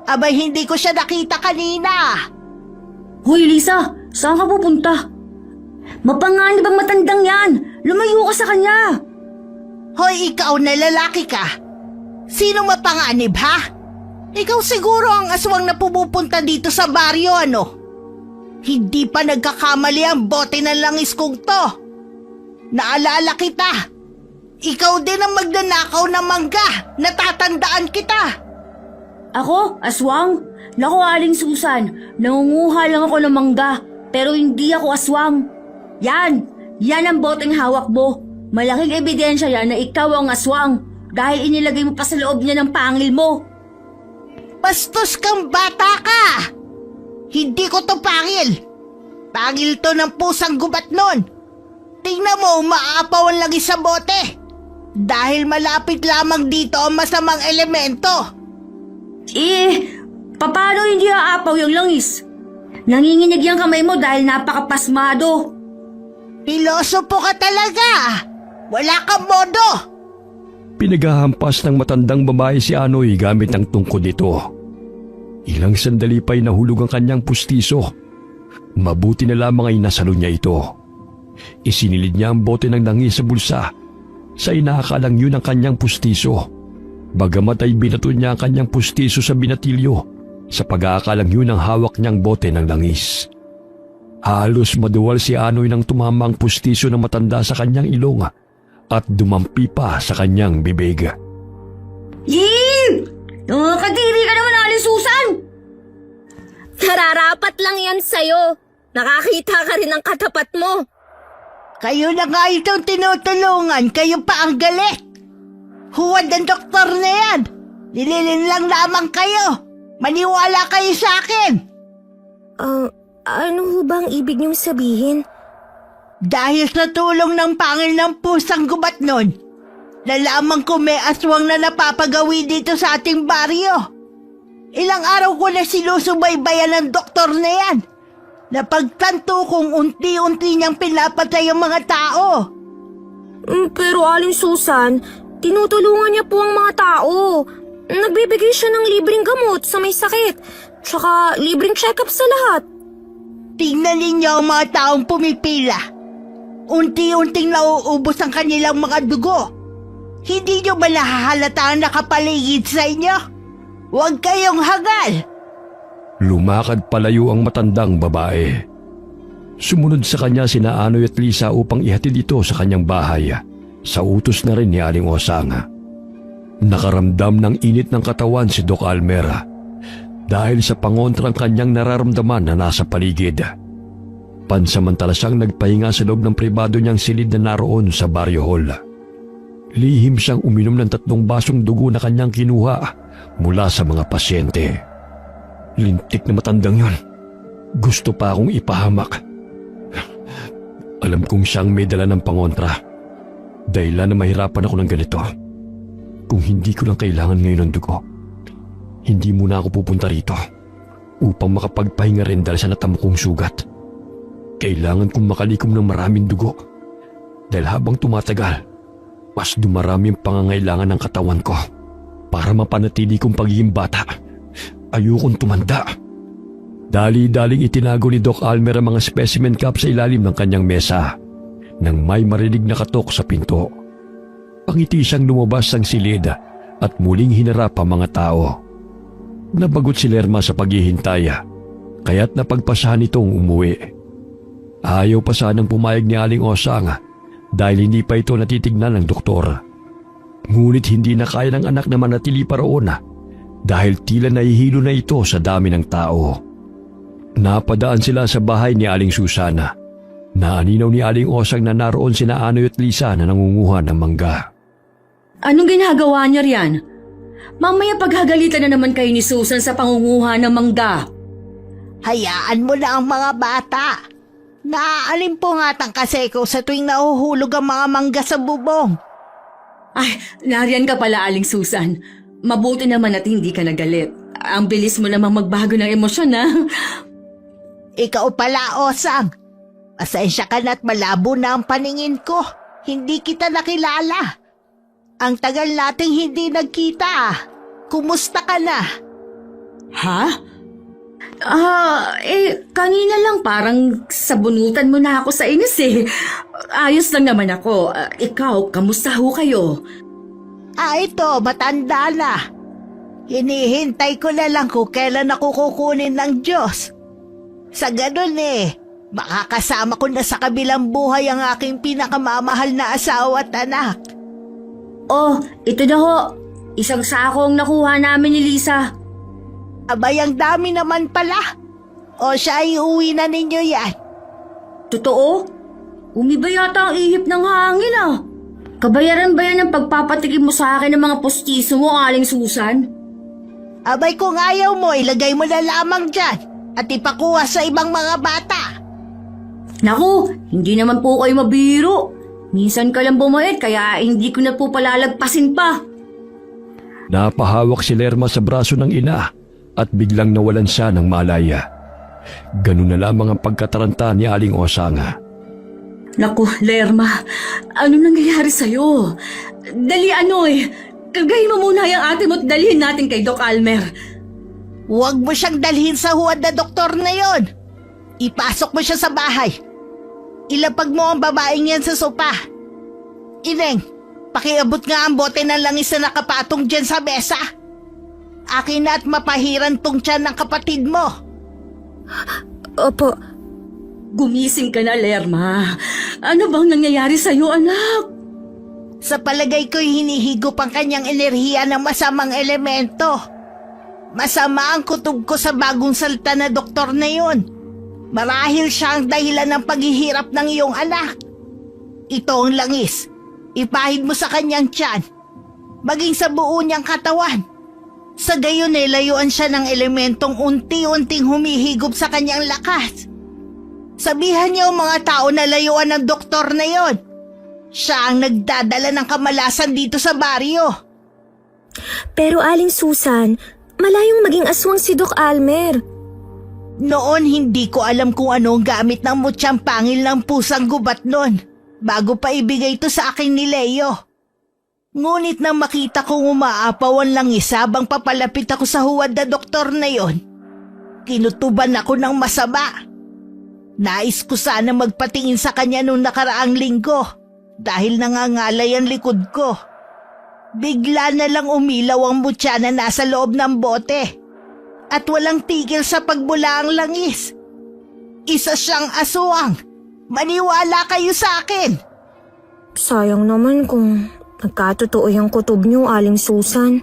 Abay, hindi ko siya nakita kanina. Hoy Lisa, saan ka pupunta? Mapanganib ang matandang yan. Lumayo ka sa kanya. Hoy, ikaw na lalaki ka. Sino mapanganib, ha? Ikaw siguro ang aswang na pumupunta dito sa baryo, ano? Hindi pa nagkakamali ang bote ng langis kong to. Naalala kita. Ikaw din ang magnanakaw ng mangga. Natatandaan kita. Ako, aswang? Naku, Aling Susan, nangunguha lang ako ng mangga, pero hindi ako aswang. Yan ang boteng hawak mo. Malaking ebidensya yan na ikaw ang aswang dahil inilagay mo pa sa loob niya ng pangil mo. Bastos kang bata ka! Hindi ko to pangil. Pangil to ng pusang gubat nun. Tingnan mo, umaapaw ang lagi sa bote. Dahil malapit lamang dito ang masamang elemento. Paano hindi aapaw yung langis? Nanginginig yung kamay mo dahil napakapasmado. Pilosopo ka talaga. Wala kang modo. Pinaghahampas ng matandang babae si Anoy gamit ang tungkod nito. Ilang sandali pa'y nahulog ang kanyang pustiso. Mabuti na lamang ay nasalo niya ito. Isinilid niya ang bote ng langis sa bulsa. Sa inaakalang yun ang kanyang pustiso. Bagamat ay binato niya ang kanyang pustiso sa binatilyo, sa pag-aakalang yun ang hawak niyang bote ng langis. Halos maduwal si Anoy nang tumama ang pustiso ng matanda sa kanyang ilong at dumampi pa sa kanyang bibig. Nakakadiri ka naman, Aling Susan! Nararapat lang yan sa'yo. Nakakita ka rin ng katapat mo. Kayo na nga itong tinutulungan. Kayo pa ang galit. Huwad ang doktor na yan. Nililin lang lamang kayo. Maniwala kayo sa akin. Ano ho bang ibig niyong sabihin? Dahil sa tulong ng pangil ng pusang gubat nun, nalaman ko may aswang na napapagawi dito sa ating baryo. Ilang araw ko na sinusubaybayan ng doktor na yan. Napagtanto kong unti-unti niyang pinapatay ang mga tao. Pero Aling Susan, tinutulungan niya po ang mga tao. Nagbibigay siya ng libreng gamot sa may sakit. Tsaka libreng check-up sa lahat. Tingnan ninyo ang mga taong pumipila. Unti-unting nauubos ang kanilang mga dugo. Hindi nyo ba nahahalata ang nakapaligid sa inyo? Huwag kayong hagal! Lumakad palayo ang matandang babae. Sumunod sa kanya sina Anoy at Lisa upang ihatid ito sa kanyang bahay, sa utos na rin ni Aling Osang. Nakaramdam ng init ng katawan si Doc Almera dahil sa pangontrang kanyang nararamdaman na nasa paligid. Pansamantala siyang nagpahinga sa loob ng pribado niyang silid na naroon sa Barrio Hall. Lihim siyang uminom ng 3 basong dugo na kanyang kinuha mula sa mga pasyente. Lintik na matandang yon. Gusto pa akong ipahamak. Alam kong siyang may dala ng pangontra. Dahilan na mahirapan ako ng ganito. Kung hindi ko lang kailangan ngayon ng dugo, hindi muna ako pupunta rito upang makapagpahinga rin dahil sa natamo kong sugat. Kailangan kong makalikom ng maraming dugo dahil habang tumatagal, mas dumarami ang pangangailangan ng katawan ko para mapanatili kong pagiging bata. Ayokong tumanda. Dali-daling itinago ni Doc Almer ang mga specimen cup sa ilalim ng kanyang mesa nang may marinig na katok sa pinto. Pangiti siyang lumabas ng silid at muling hinarap ang mga tao. Nabagot si Lerma sa paghihintay kaya't napagpasahan itong umuwi. Ayaw pa sanang pumayag ni Aling Osang dahil hindi pa ito natitignan ng doktor. Ngunit hindi na kaya ng anak na manatili pa roon dahil tila nahihilo na ito sa dami ng tao. Napadaan sila sa bahay ni Aling Susana. Naaninaw ni Aling Osang na naroon sina Anoy at Lisa na nangunguha ng mangga. Anong ginagawa niya riyan? Mamaya paghagalitan na naman kayo ni Susan sa pangunguha ng mangga. Hayaan mo na ang mga bata. Naaalimpungatang kasi ko sa tuwing nahuhulog ang mga mangga sa bubong. Ay, nariyan ka pala, Aling Susan. Mabuti naman at hindi ka nagalit. Ang bilis mo namang magbago ng emosyon, ha? Ikaw pala, Osang. Pasensya ka na't malabo na ang paningin ko. Hindi kita nakilala. Ang tagal nating hindi nagkita. Kumusta ka na? Ha? Kanina lang parang sabunutan mo na ako sa inis eh. Ayos lang naman ako. Ikaw, kamusta ho kayo? Ito, matanda na. Hinihintay ko na lang kung kailan ako kukunin ng Diyos. Sa ganun makakasama ko na sa kabilang buhay ang aking pinakamamahal na asawa at anak. Oh, ito na ho. Isang sakong nakuha namin ni Lisa. Abay, ang dami naman pala. O siya ay uwi na ninyo yan. Totoo? Umiba yata ang ihip ng hangin Kabayaran ba yan ang pagpapatikim mo sa akin ng mga postiso mo, Aling Susan? Abay, kung ayaw mo, ilagay mo na lamang dyan at ipakuha sa ibang mga bata. Naku, hindi naman po kayo mabiro. Minsan ka lang bumait kaya hindi ko na po palalagpasin pa. Napahawak si Lerma sa braso ng ina at biglang nawalan siya ng malaya. Ganun na lamang ang pagkataranta ni Aling Osang. Naku, Lerma, ano nangyayari sa'yo? Dali, Anoy, kagayin mo muna yung ate mo at dalhin natin kay Doc Almer. Huwag mo siyang dalhin sa huwad na doktor na yon. Ipasok mo siya sa bahay. Ilapag mo ang babaeng yan sa sopa. Ineng, pakiabot nga ang bote ng langis na nakapatong dyan sa mesa. Akin na at mapahiran tong tiyan ng kapatid mo. Opo. Gumising ka na, Lerma. Ano bang nangyayari sa'yo, anak? Sa palagay ko'y hinihigop ang kanyang enerhiya ng masamang elemento. Masama ang kutob ko sa bagong salta na doktor na yon. Marahil siya ang dahilan ng paghihirap ng iyong anak. Ito ang langis. Ipahid mo sa kanyang tiyan. Maging sa buo niyang katawan. Sa gayon layuan siya ng elementong unti-unting humihigop sa kanyang lakas. Sabihan niyo ang mga tao na layuan ng doktor na yon. Siya ang nagdadala ng kamalasan dito sa baryo. Pero Aling Susan, malayong maging aswang si Doc Almer. Noon hindi ko alam kung ano ang gamit ng mutyang pangil ng pusang gubat noon bago pa ibigay ito sa akin ni Leo. Ngunit nang makita kong umaapaw ang langis habang papalapit ako sa huwad na doktor na yon, kinutuban ako ng masama. Nais ko sana magpatingin sa kanya nung nakaraang linggo dahil nangangalay ang likod ko. Bigla na lang umilaw ang mutya na nasa loob ng bote at walang tigil sa pagbula ang langis. Isa siyang aswang. Maniwala kayo sa akin. Sayang naman kung nagkatotoo yung kutob niyo, Aling Susan.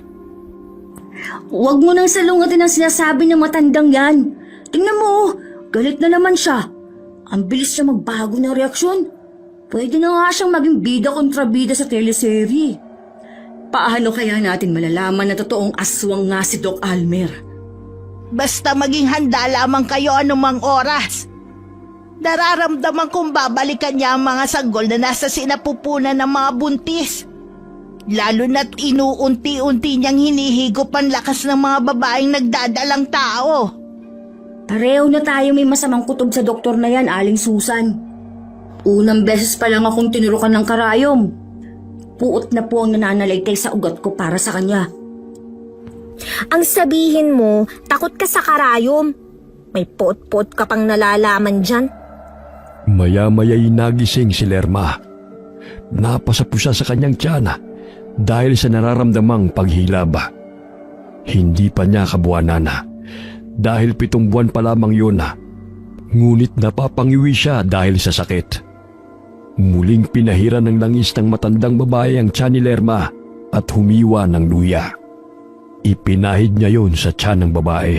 Huwag mo nang salungatin ang sinasabi ng matandang yan. Tingnan mo, galit na naman siya. Ang bilis siya magbago ng reaksyon. Pwede na nga siyang maging bida kontra bida sa teleserye. Paano kaya natin malalaman na totoong aswang nga si Doc Almer? Basta maging handa lamang kayo anumang oras. Nararamdaman kong babalikan niya ang mga sanggol na nasa sinapupunan ng mga buntis. Lalo na't inuunti-unti niyang hinihigop ang lakas ng mga babaeng nagdadalang tao. Pareho na tayo may masamang kutob sa doktor na yan, Aling Susan. Unang beses pa lang akong tinurukan ng karayom. Puot na po ang nananalaytay sa ugat ko para sa kanya. Ang sabihin mo, takot ka sa karayom. May pot-pot ka pang nalalaman dyan. Maya-maya'y nagising si Lerma. Napasapo siya sa kanyang tiyana dahil sa nararamdamang paghilaba. Hindi pa niya kabuwanan dahil 7 buwan pa lamang yun. Ngunit napapangiwi siya dahil sa sakit. Muling pinahiran ng langis ng matandang babae ang tiyan ni Lerma at humiwa ng luya. Ipinahid niya yon sa tiyan ng babae.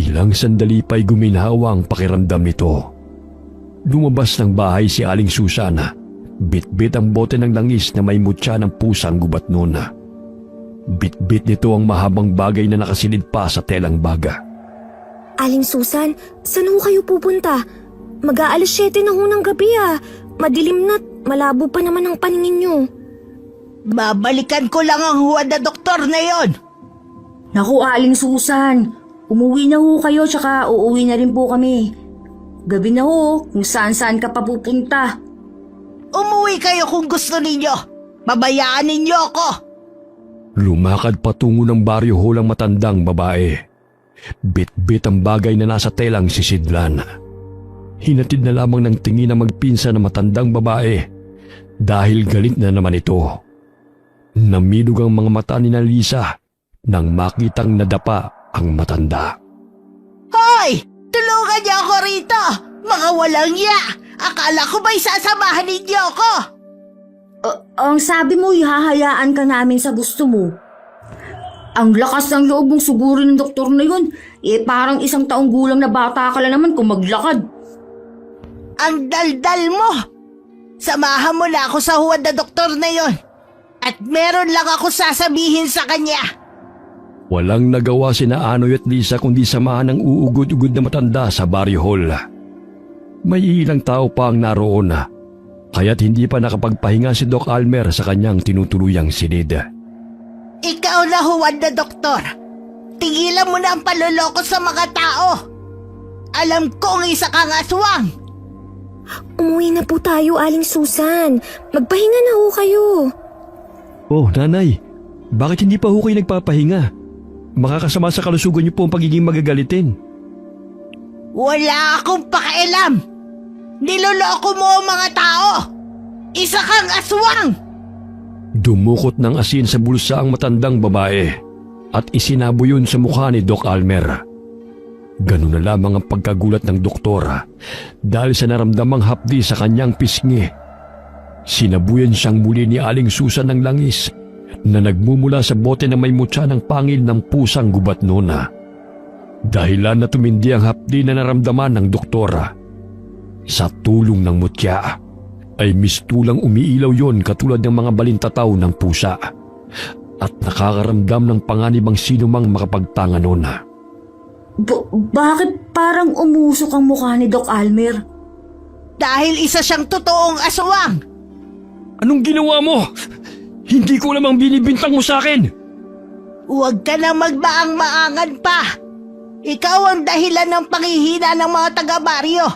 Ilang sandali pa'y guminhawa ang pakiramdam nito. Lumabas ng bahay si Aling Susana. Bit-bit ang bote ng langis na may mutya ng pusang gubat noon. Bit-bit nito ang mahabang bagay na nakasilid pa sa telang baga. Aling Susan, saan ho kayo pupunta? Mag-aalas 7 na ho ng gabi Madilim na't malabo pa naman ang paningin niyo. Babalikan ko lang ang huwad na doktor na yon. Naku, Aling Susan. Umuwi na ho kayo tsaka uuwi na rin po kami. Gabi na ho, kung saan-saan ka pa pupunta. Umuwi kayo kung gusto ninyo. Babayaan ninyo ako. Lumakad patungo ng baryo hol ang matandang babae. Bit-bit ang bagay na nasa telang sisidlan. Hinatid na lamang ng tingin na magpinsa ng matandang babae dahil galit na naman ito. Namilog ang mga mata ni Lisa nang makitang nadapa ang matanda. Hoy! Tulungan niyo ako rito! Mga walang ya! Akala ko ba'y sasamahan ninyo ako? Ang sabi mo, ihahayaan ka namin sa gusto mo. Ang lakas ng loob mong sugurin ng doktor na yun. Parang 1 taong gulang na bata ka lang naman kung maglakad. Ang daldal mo! Samahan mo na ako sa huwad na doktor na yon. At meron lang ako sasabihin sa kanya. Walang nagawa sina Anoy at Lisa kundi samahan ng uugod-ugod na matanda sa baryo hall. May ilang tao pa ang naroon kaya't hindi pa nakapagpahinga si Doc Almer sa kanyang tinutuluyang silid. Ikaw na huwad na doktor. Tigilan mo na ang paluloko sa mga tao. Alam kong isa kang aswang. Umuwi na po tayo, Aling Susan. Magpahinga na ho kayo. Oh, nanay, bakit hindi pa ho kayo nagpapahinga? Makakasama sa kalusugan niyo po ang pagiging magagalitin. Wala akong pakialam. Niloloko mo ang mga tao. Isa kang aswang. Dumukot ng asin sa bulsa ang matandang babae at isinabo yun sa mukha ni Doc Almer. Ganun na lamang ang pagkagulat ng doktora dahil sa naramdamang hapdi sa kanyang pisngi. Sinabuyan siyang muli ni Aling Susan ng langis na nagmumula sa bote na may mutya ng pangil ng pusang gubat noon. Dahilan na tumindi ang hapdi na naramdaman ng doktora. Sa tulong ng mutya ay mistulang umiilaw yon katulad ng mga balintataw ng pusa at nakakaramdam ng panganib ang sinumang makapagtanga noon. Bakit parang umusok ang mukha ni Doc Almer? Dahil isa siyang totoong aswang. Anong ginawa mo? Hindi ko lamang binibintang mo sa akin. Huwag ka na magbaang-maangan pa. Ikaw ang dahilan ng panghihina ng mga taga-baryo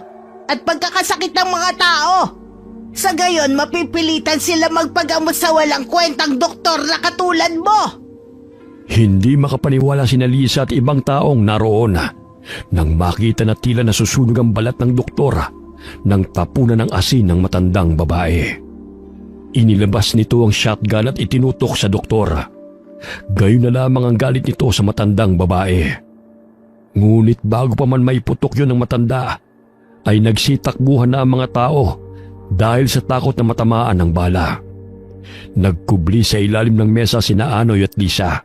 at pagkakasakit ng mga tao. Sa gayon, mapipilitan sila magpagamot sa walang kwentang doktor na katulad mo. Hindi makapaniwala si Lisa at ibang taong naroon nang makita na tila nasusunog ang balat ng doktor nang tapunan ng asin ng matandang babae. Inilabas nito ang shotgun at itinutok sa doktor. Gayon na lamang ang galit nito sa matandang babae. Ngunit bago pa man maiputok yun ng matanda, ay nagsitakbuhan na ang mga tao dahil sa takot na matamaan ng bala. Nagkubli sa ilalim ng mesa sina Anoy at Lisa.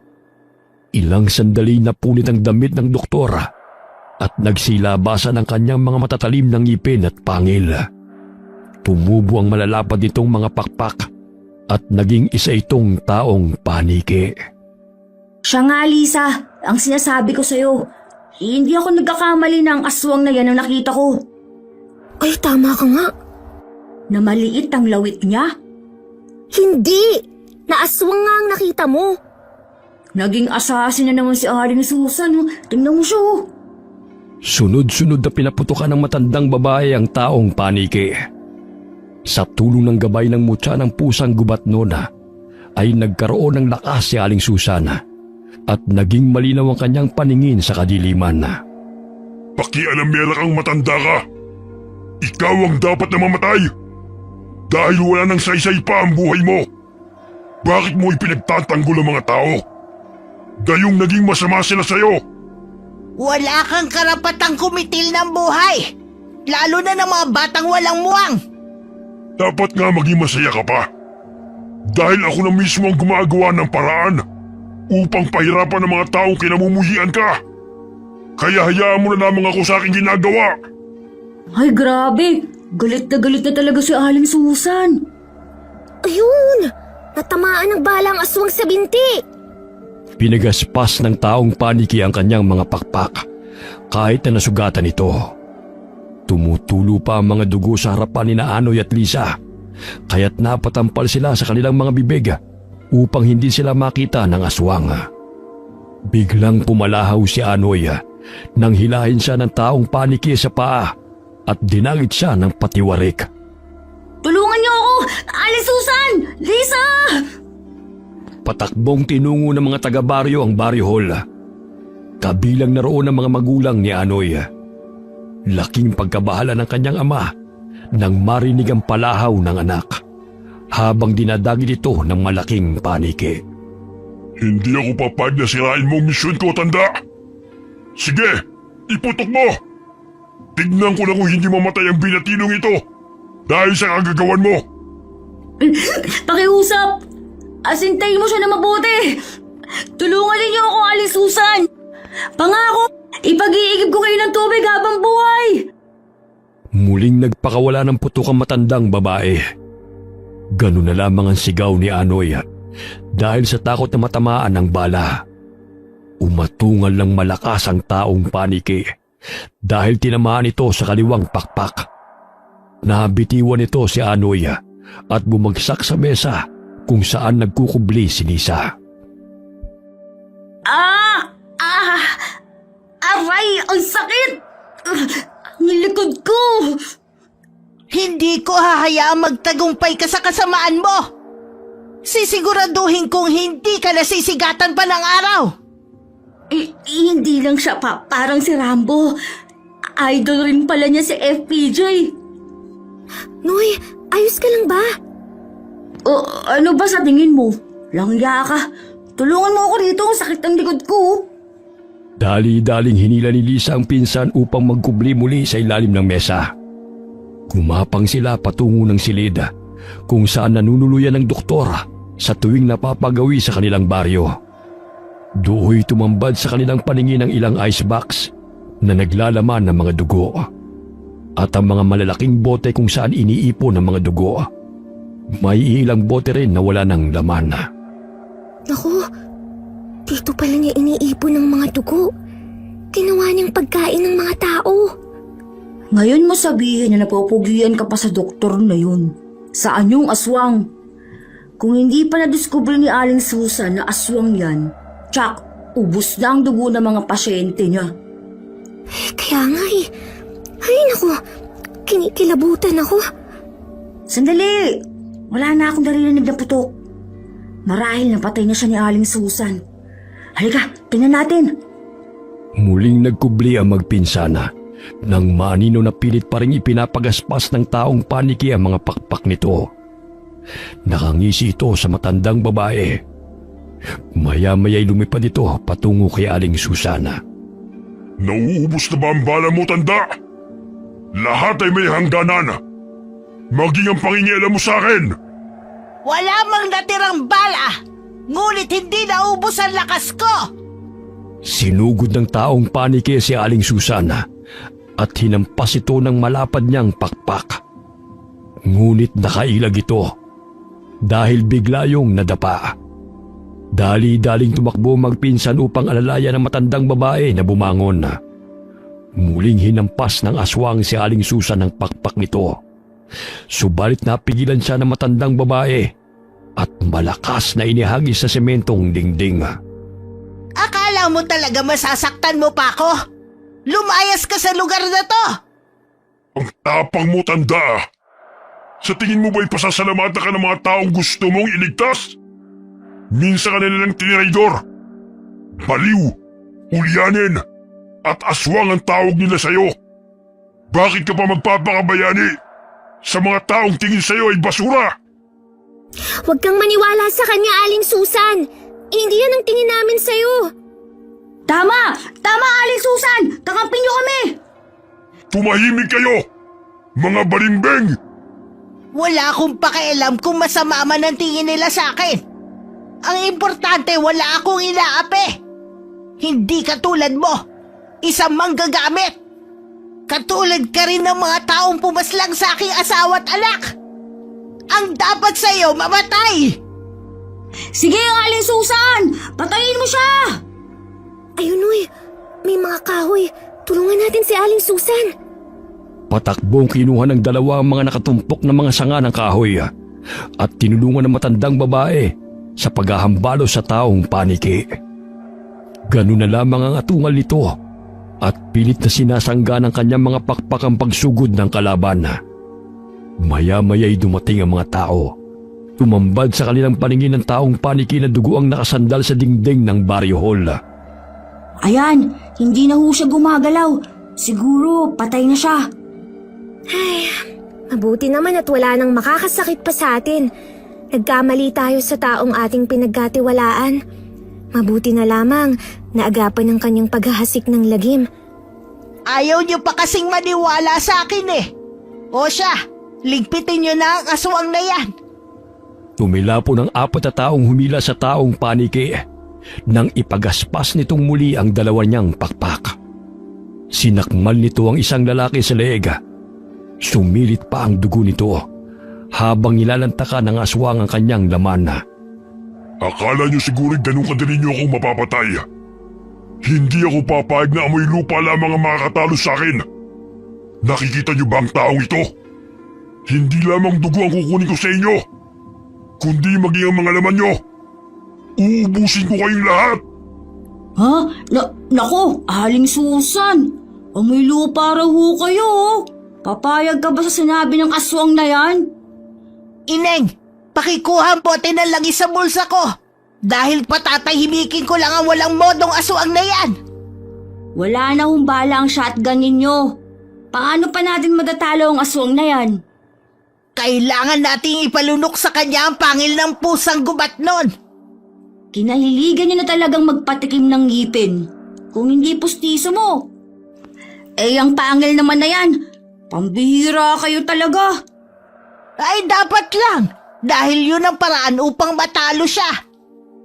Ilang sandali na punit ang damit ng doktor at nagsilabasan ang kanyang mga matatalim ng ngipin at pangil. Tumubo ang malalapad nitong mga pakpak at naging isa itong taong paniki. Siya nga, Lisa. Ang sinasabi ko sa'yo, hindi ako nagkakamali ng aswang na yan ang nakita ko. Ay, tama ka nga. Na maliit ang lawit niya. Hindi! Naaswang nga ang nakita mo. Naging assassin na naman si Aling Susan. Oh. Tingnan mo siya. Oh. Sunod-sunod na pinaputukan ng matandang babae ang taong paniki. Sa tulong ng gabay ng mutya ng pusang gubat noon ay nagkaroon ng lakas si Aling Susan at naging malinaw ang kanyang paningin sa kadiliman. Pakialamera kang matanda ka. Ikaw ang dapat na mamatay. Dahil wala nang saysay pa ang buhay mo. Bakit mo ipinagtatanggol ang mga tao? Gayong naging masama sila sa'yo. Wala kang karapatang kumitil ng buhay. Lalo na ng mga batang walang muwang. Dapat nga maging masaya ka pa. Dahil ako na mismo ang gumagawa ng paraan upang pahirapan ng mga taong kinamumuhian ka. Kaya hayaan mo na lamang ako sa aking ginagawa. Ay, grabe. Galit na talaga si Aling Susan. Ayun! Natamaan ng balang aswang sa binti. Pinagaspas ng taong paniki ang kanyang mga pakpak kahit na nasugatan ito. Tumutulo pa ang mga dugo sa harapan ni Anoy at Lisa, kaya't napatampal sila sa kanilang mga bibig upang hindi sila makita ng aswang. Biglang pumalahaw si Anoy nang hilahin siya ng taong paniki sa paa at dinagit siya ng patiwarik. Tulungan niyo ako! Aling Susan! Lisa! Patakbong tinungo ng mga taga-baryo ang baryo hall. Kabilang na roon ang mga magulang ni Anoy. Laking pagkabahala ng kanyang ama nang marinig ang palahaw ng anak habang dinadagit ito ng malaking paniki. Hindi ako papayag na sirain mo ang misyon ko, tanda. Sige, iputok mo. Tignan ko na kung hindi mamatay ang binatinong ito dahil sa kagagawan mo. Pakiusap! Asintayin mo siya na mabuti! Tulungan ninyo ako, Aling Susan! Pangako, ipag-iigib ko kayo ng tubig habang buhay! Muling nagpakawala ng putok ang matandang babae. Ganun na lamang ang sigaw ni Anoy dahil sa takot na matamaan ng bala. Umatungal ng malakas ang taong paniki dahil tinamaan ito sa kaliwang pakpak. Nabitiwan ito si Anoy at bumagsak sa mesa kung saan nagkukubli si Lisa. Aray! Ang sakit! Ang likod ko! Hindi ko hahayaang magtagumpay ka sa kasamaan mo. Sisiguraduhin kong hindi ka nasisigatan pa ng araw. Hindi lang siya parang si Rambo. Idol rin pala niya si FPJ. Noy, ayos ka lang ba? Ano ba sa tingin mo? Langya ka. Tulungan mo ako dito, ang sakit ng likod ko. Dali-daling hinila ni Lisa ang pinsan upang magkubli muli sa ilalim ng mesa. Kumapang sila patungo ng silid kung saan nanunuluyan ng doktor sa tuwing napapagawi sa kanilang baryo. Duhoy tumambad sa kanilang paningin ang ilang icebox na naglalaman ng mga dugo at ang mga malalaking bote kung saan iniipon ang mga dugo. May ilang bote rin na wala ng laman. Naku, dito pala niya iniipon ng mga dugo. Ginawa niyang pagkain ng mga tao. Ngayon mo sabihin na napupugian ka pa sa doktor na yun. Saan yung aswang? Kung hindi pa nadiskubre ni Aling Susan na aswang yan, tsak, ubus na ang dugo ng mga pasyente niya. Kaya nga eh. Ay naku, kinikilabutan ako. Sandali! Wala na akong narinig na putok. Marahil napatay na siya ni Aling Susan. Halika, tingnan natin. Muling nagkubli ang magpinsana nang maanino na pilit pa rin ipinapagaspas ng taong paniki ang mga pakpak nito. Nakangisi ito sa matandang babae. Maya-maya'y lumipad ito patungo kay Aling Susana. Nauubos na ba ang bala mo, tanda? Lahat ay may hangganan. Maging ang pangingialam mo sa akin. Wala mang natirang bala, ngunit hindi naubos ang lakas ko. Sinugod ng taong paniki si Aling Susana at hinampas ito ng malapad niyang pakpak. Ngunit nakailag ito dahil bigla yung nadapa. Dali-daling tumakbo magpinsan upang alalayan ang matandang babae na bumangon. Muling hinampas ng aswang si Aling Susan ng pakpak nito. Subalit napigilan siya ng matandang babae at malakas na inihagis sa sementong dingding. Akala mo talaga masasaktan mo pa ako? Lumayas ka sa lugar na to! Ang tapang mo, tanda. Sa tingin mo ba'y pasasalamatan ka ng mga taong gusto mong iligtas? Minsan ka na nilang tiniraydor. Baliw, ulyanin, at aswang ang tawag nila sa'yo. Bakit ka pa magpapakabayani? Sa mga taong tingin sa'yo ay basura. Huwag kang maniwala sa kanya, Aling Susan. Hindi yan ang tingin namin sa'yo. Tama! Tama, Aling Susan! Kakampin niyo kami! Tumahimik kayo, mga balimbing! Wala akong pakialam kung masama man ang tingin nila sa akin. Ang importante, wala akong inaapi. Hindi katulad mo, isang manggagamit. Katulad ka rin ng mga taong pumaslang sa aking asawa at anak. Ang dapat sa'yo, mamatay! Sige, Aling Susan! Patayin mo siya! Ayun, uy. May mga kahoy. Tulungan natin si Aling Susan. Patakbong kinuha ng dalawa ang mga nakatumpok na mga sanga ng kahoy at tinulungan ng matandang babae sa paghahambalo sa taong paniki. Ganun na lamang ang atungal nito at pilit na sinasangga ng kanyang mga pakpak ang pagsugod ng kalaban. Maya-maya'y dumating ang mga tao. Tumambad sa kanilang paningin ng taong paniki na dugo ang nakasandal sa dingding ng barrio hall. Ayan, hindi na ho siya gumagalaw. Siguro patay na siya. Ay, mabuti naman at wala nang makakasakit pa sa atin. Nagkamali tayo sa taong ating pinagkatiwalaan. Mabuti na lamang naagapan ng kanyang paghahasik ng lagim. Ayaw niyo pa kasing maniwala sa akin eh. O siya, ligpitin niyo na ang aswang na yan. Tumila po ng 4 na taong humila sa taong paniki nang ipagaspas nitong muli ang dalawa niyang pakpak. Sinakmal nito ang isang lalaki sa leeg. Sumilit pa ang dugo nito habang nilalantakan ng aswang ang kanyang laman. Akala niyo siguro ganun kadali niyo akong mapapatay. Hindi ako papayag na amoy lupa lamang ang makakatalo sa akin. Nakikita niyo ba ang taong ito? Hindi lamang dugo ang kukunin ko sa inyo, kundi maging ang mga laman niyo. Uubusin ko kayong lahat. Ha? Nako, Aling Susan! Amoy lupa raw ho kayo. Papayag ka ba sa sinabi ng aswang na yan? Ineng, pakikuha ang pote ng langis sa bulsa ko. Dahil patatahimikin ko lang ang walang modong aswang na yan. Wala na hong bala ang shotgun ninyo. Paano pa natin matatalo ang aswang na yan? Kailangan nating ipalunok sa kanya ang pangil ng pusang gubat nun. Kinahiligan niyo na talagang magpatikim ng ngipin. Kung hindi pustiso mo. Eh, ang pangil naman na yan. Pambihira kayo talaga. Ay, dapat lang. Dahil yun ang paraan upang matalo siya.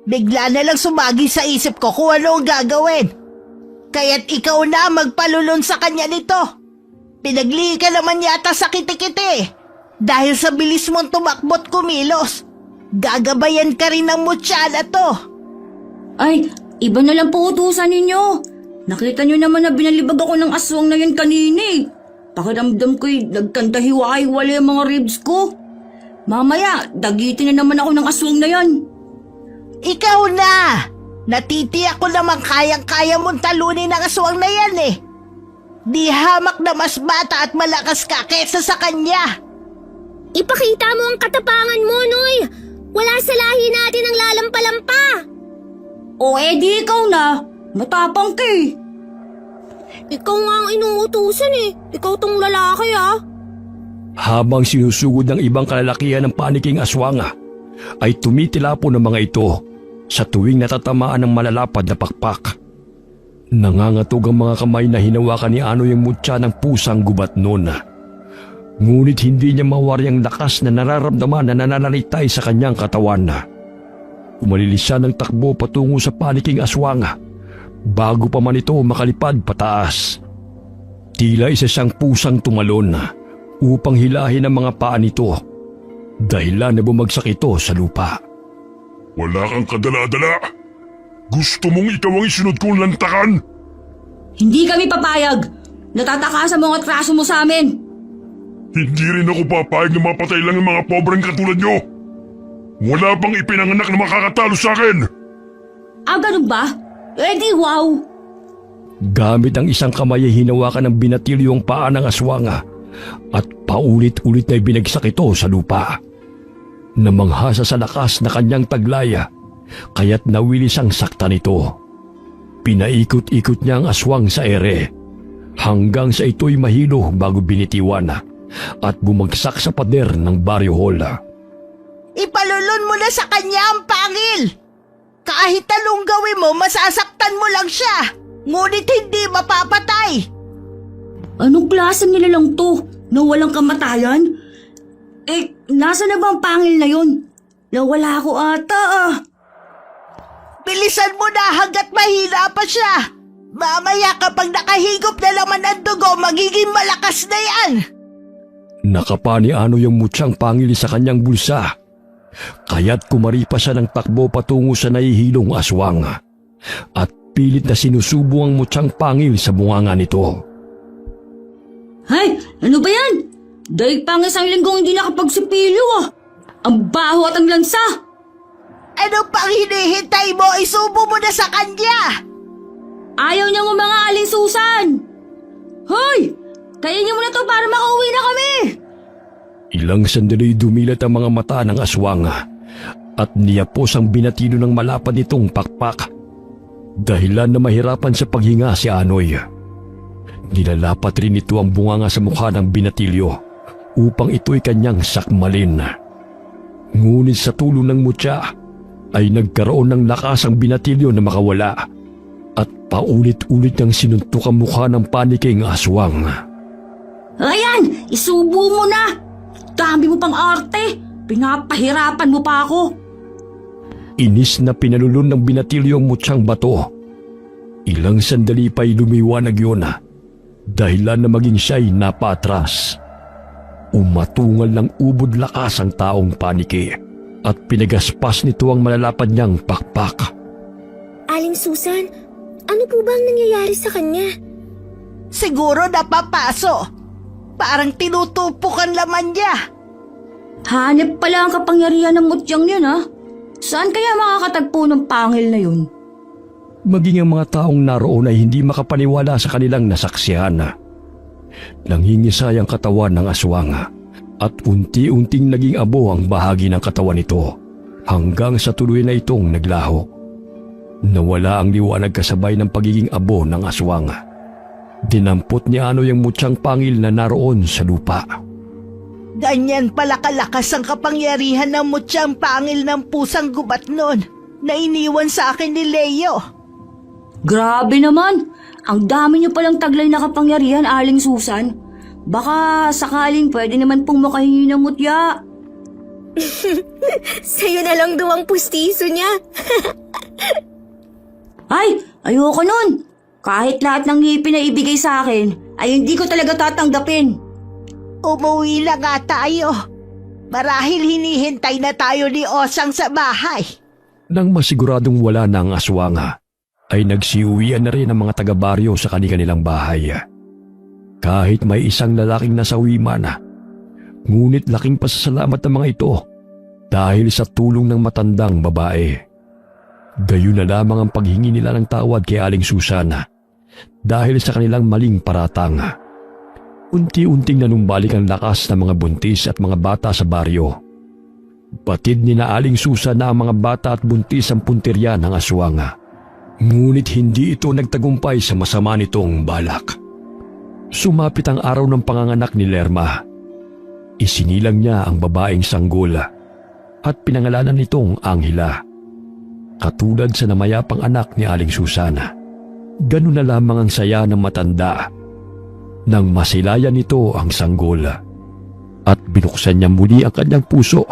Bigla na lang sumagi sa isip ko kung ano ang gagawin. Kaya't ikaw na magpalulon sa kanya nito. Pinagli ka naman yata sa kiti-kiti. Dahil sa bilis mong tumakbo't kumilos. Gagabayan ka rin ng mutya na to. Ay, iba na lang po utusan ninyo. Nakita nyo naman na binalibag ako ng aswang na yan kanina eh. Pakiramdam ko'y nagkandahiwa-hiwala yung mga ribs ko. Mamaya, dagitin na naman ako ng aswang na yan. Ikaw na! Natitiyak ko naman kayang-kaya mong talunin ang aswang na yan eh. Di hamak na mas bata at malakas ka kesa sa kanya. Ipakita mo ang katapangan mo, Noy! Wala sa lahi natin ang lalampalampa! O edi ikaw na. Matapang ka eh. Ikaw nga ang inuutusan eh. Ikaw tong lalaki ah. Habang sinusugod ng ibang kalalakihan ng paniking aswanga, ay tumitila po ng mga ito sa tuwing natatamaan ng malalapad na pakpak. Nangangatog ang mga kamay na hinawakan ni Anoy ang mutya ng pusang gubat noon. Ngunit hindi niya mawari ang lakas na nararamdaman na nananalitay sa kanyang katawan. Umalilis siya ng takbo patungo sa paniking aswanga bago pa man ito makalipad pataas. Tila isa siyang pusang tumalon upang hilahin ang mga paa nito dahilan na bumagsak ito sa lupa. Wala kang kadala-dala. Gusto mong ikaw ang isunod kong lantakan? Hindi kami papayag. Natatakasan mo ang atraso mo sa amin. Hindi rin ako papayag na mapatay lang ang mga pobreng katulad nyo. Wala pang ipinanganak na makakatalo sa akin. Ah, ganun ba? Eh di wow. Gamit ang isang kamay ay hinawakan ng binatilyo ang paa ng aswanga at paulit-ulit na binagsak ito sa lupa. Namanghasa sa lakas na kanyang taglaya, kaya't nawilis ang sakta nito. Pinaikot-ikot niya ang aswang sa ere hanggang sa ito'y mahilo bago binitiwan at bumagsak sa pader ng baryo hall. Ipalulun mo na sa kanya ang pangil! Kahit anong gawin mo, masasaktan mo lang siya! Ngunit hindi mapapatay! Anong klase nila lang to na walang kamatayan? Eh, nasa na ba ang pangil na yun? Nawala ko ata ah. Bilisan mo na hanggat mahina pa siya! Mamaya kapag nakahigop na laman ang dugo, magiging malakas na yan! Nakapa ni Anoy ang mutyang pangil sa kanyang bulsa, kaya't kumaripa siya ng takbo patungo sa nahihilong aswang at pilit na sinusubo ang mutyang pangil sa bunganga nito. Hay, ano ba yan? Dahil pang isang linggong hindi nakapagsipilyo ah. Ang baho at ang lansa. Ano pang hinihintay mo? Isubo mo na sa kanya! Ayaw niyang mga Aling Susan. Hoy, kainin mo na to para makauwi na kami. Ilang sandali dumilat ang mga mata ng aswang at niyapos ang binatilo ng malapad nitong pakpak. Dahilan na mahirapan sa paghinga si Anoy. Nilalapat rin ito ang bunganga sa mukha ng binatilyo upang ito'y kanyang sakmalin. Ngunit sa tulong ng mutya ay nagkaroon ng lakas ang binatilyo na makawala at paulit-ulit niyang sinuntok ang mukha ng paniking aswang. Ayan, isubo mo na. Dami mo pang arte. Pinapahirapan mo pa ako. Inis na pinalulun ng binatilyo ang mutyang bato. Ilang sandali pa'y lumiwanag yun dahilan na maging siya'y napatras. Umatungal ng ubod lakas ang taong paniki at pinagaspas nito ang malalapad niyang pakpak. Aling Susan, ano po ba ang nangyayari sa kanya? Siguro napapaso. Parang tinutupukan laman niya. Hanep pala ang kapangyarihan ng mutyang yun ha. Saan kaya makakatagpo ng pangil na yun? Maging ang mga taong naroon ay hindi makapaniwala sa kanilang nasaksihan. Nangingisay ang katawan ng aswang at unti-unting naging abo ang bahagi ng katawan nito hanggang sa tuloy na itong naglaho. Nawala ang liwanag kasabay ng pagiging abo ng aswang. Dinampot ni Anoy ang mutyang pangil na naroon sa lupa. Ganyan pala kalakas ang kapangyarihan ng mutyang pangil ng pusang gubat nun na iniwan sa akin ni Leo. Grabe naman. Ang dami niyo palang taglay na kapangyarihan, Aling Susan. Baka sakaling pwede naman pong makahingi ng mutya. Sa'yo na lang daw ang pustiso niya. Ay, ayoko nun. Kahit lahat ng ngipin na ibigay sa akin, ay hindi ko talaga tatanggapin. Umuwi na nga tayo. Marahil hinihintay na tayo ni Osang sa bahay. Nang masiguradong wala na ang aswang, ay nagsiuwian na rin ang mga taga-baryo sa kanilang bahay. Kahit may isang lalaking nasawi man, ngunit laking pasasalamat ng mga ito dahil sa tulong ng matandang babae. Gayon na lamang ang paghingi nila ng tawad kay Aling Susan dahil sa kanilang maling paratang. Unti-unting nanumbalik ang lakas ng mga buntis at mga bata sa baryo. Batid ni na Aling Susan na ang mga bata at buntis ang puntirya ng aswang. Ngunit hindi ito nagtagumpay sa masama nitong balak. Sumapit ang araw ng panganganak ni Lerma. Isinilang niya ang babaeng sanggol at pinangalanan nitong Anghela. Katulad sa namayapang anak ni Aling Susan, ganun na lamang ang saya ng matanda nang masilayan nito ang sanggol at binuksan niya muli ang kanyang puso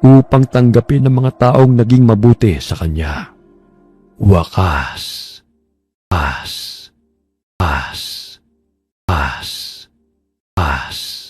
upang tanggapin ng mga taong naging mabuti sa kanya. Wakas, pas, pas, pas, pas.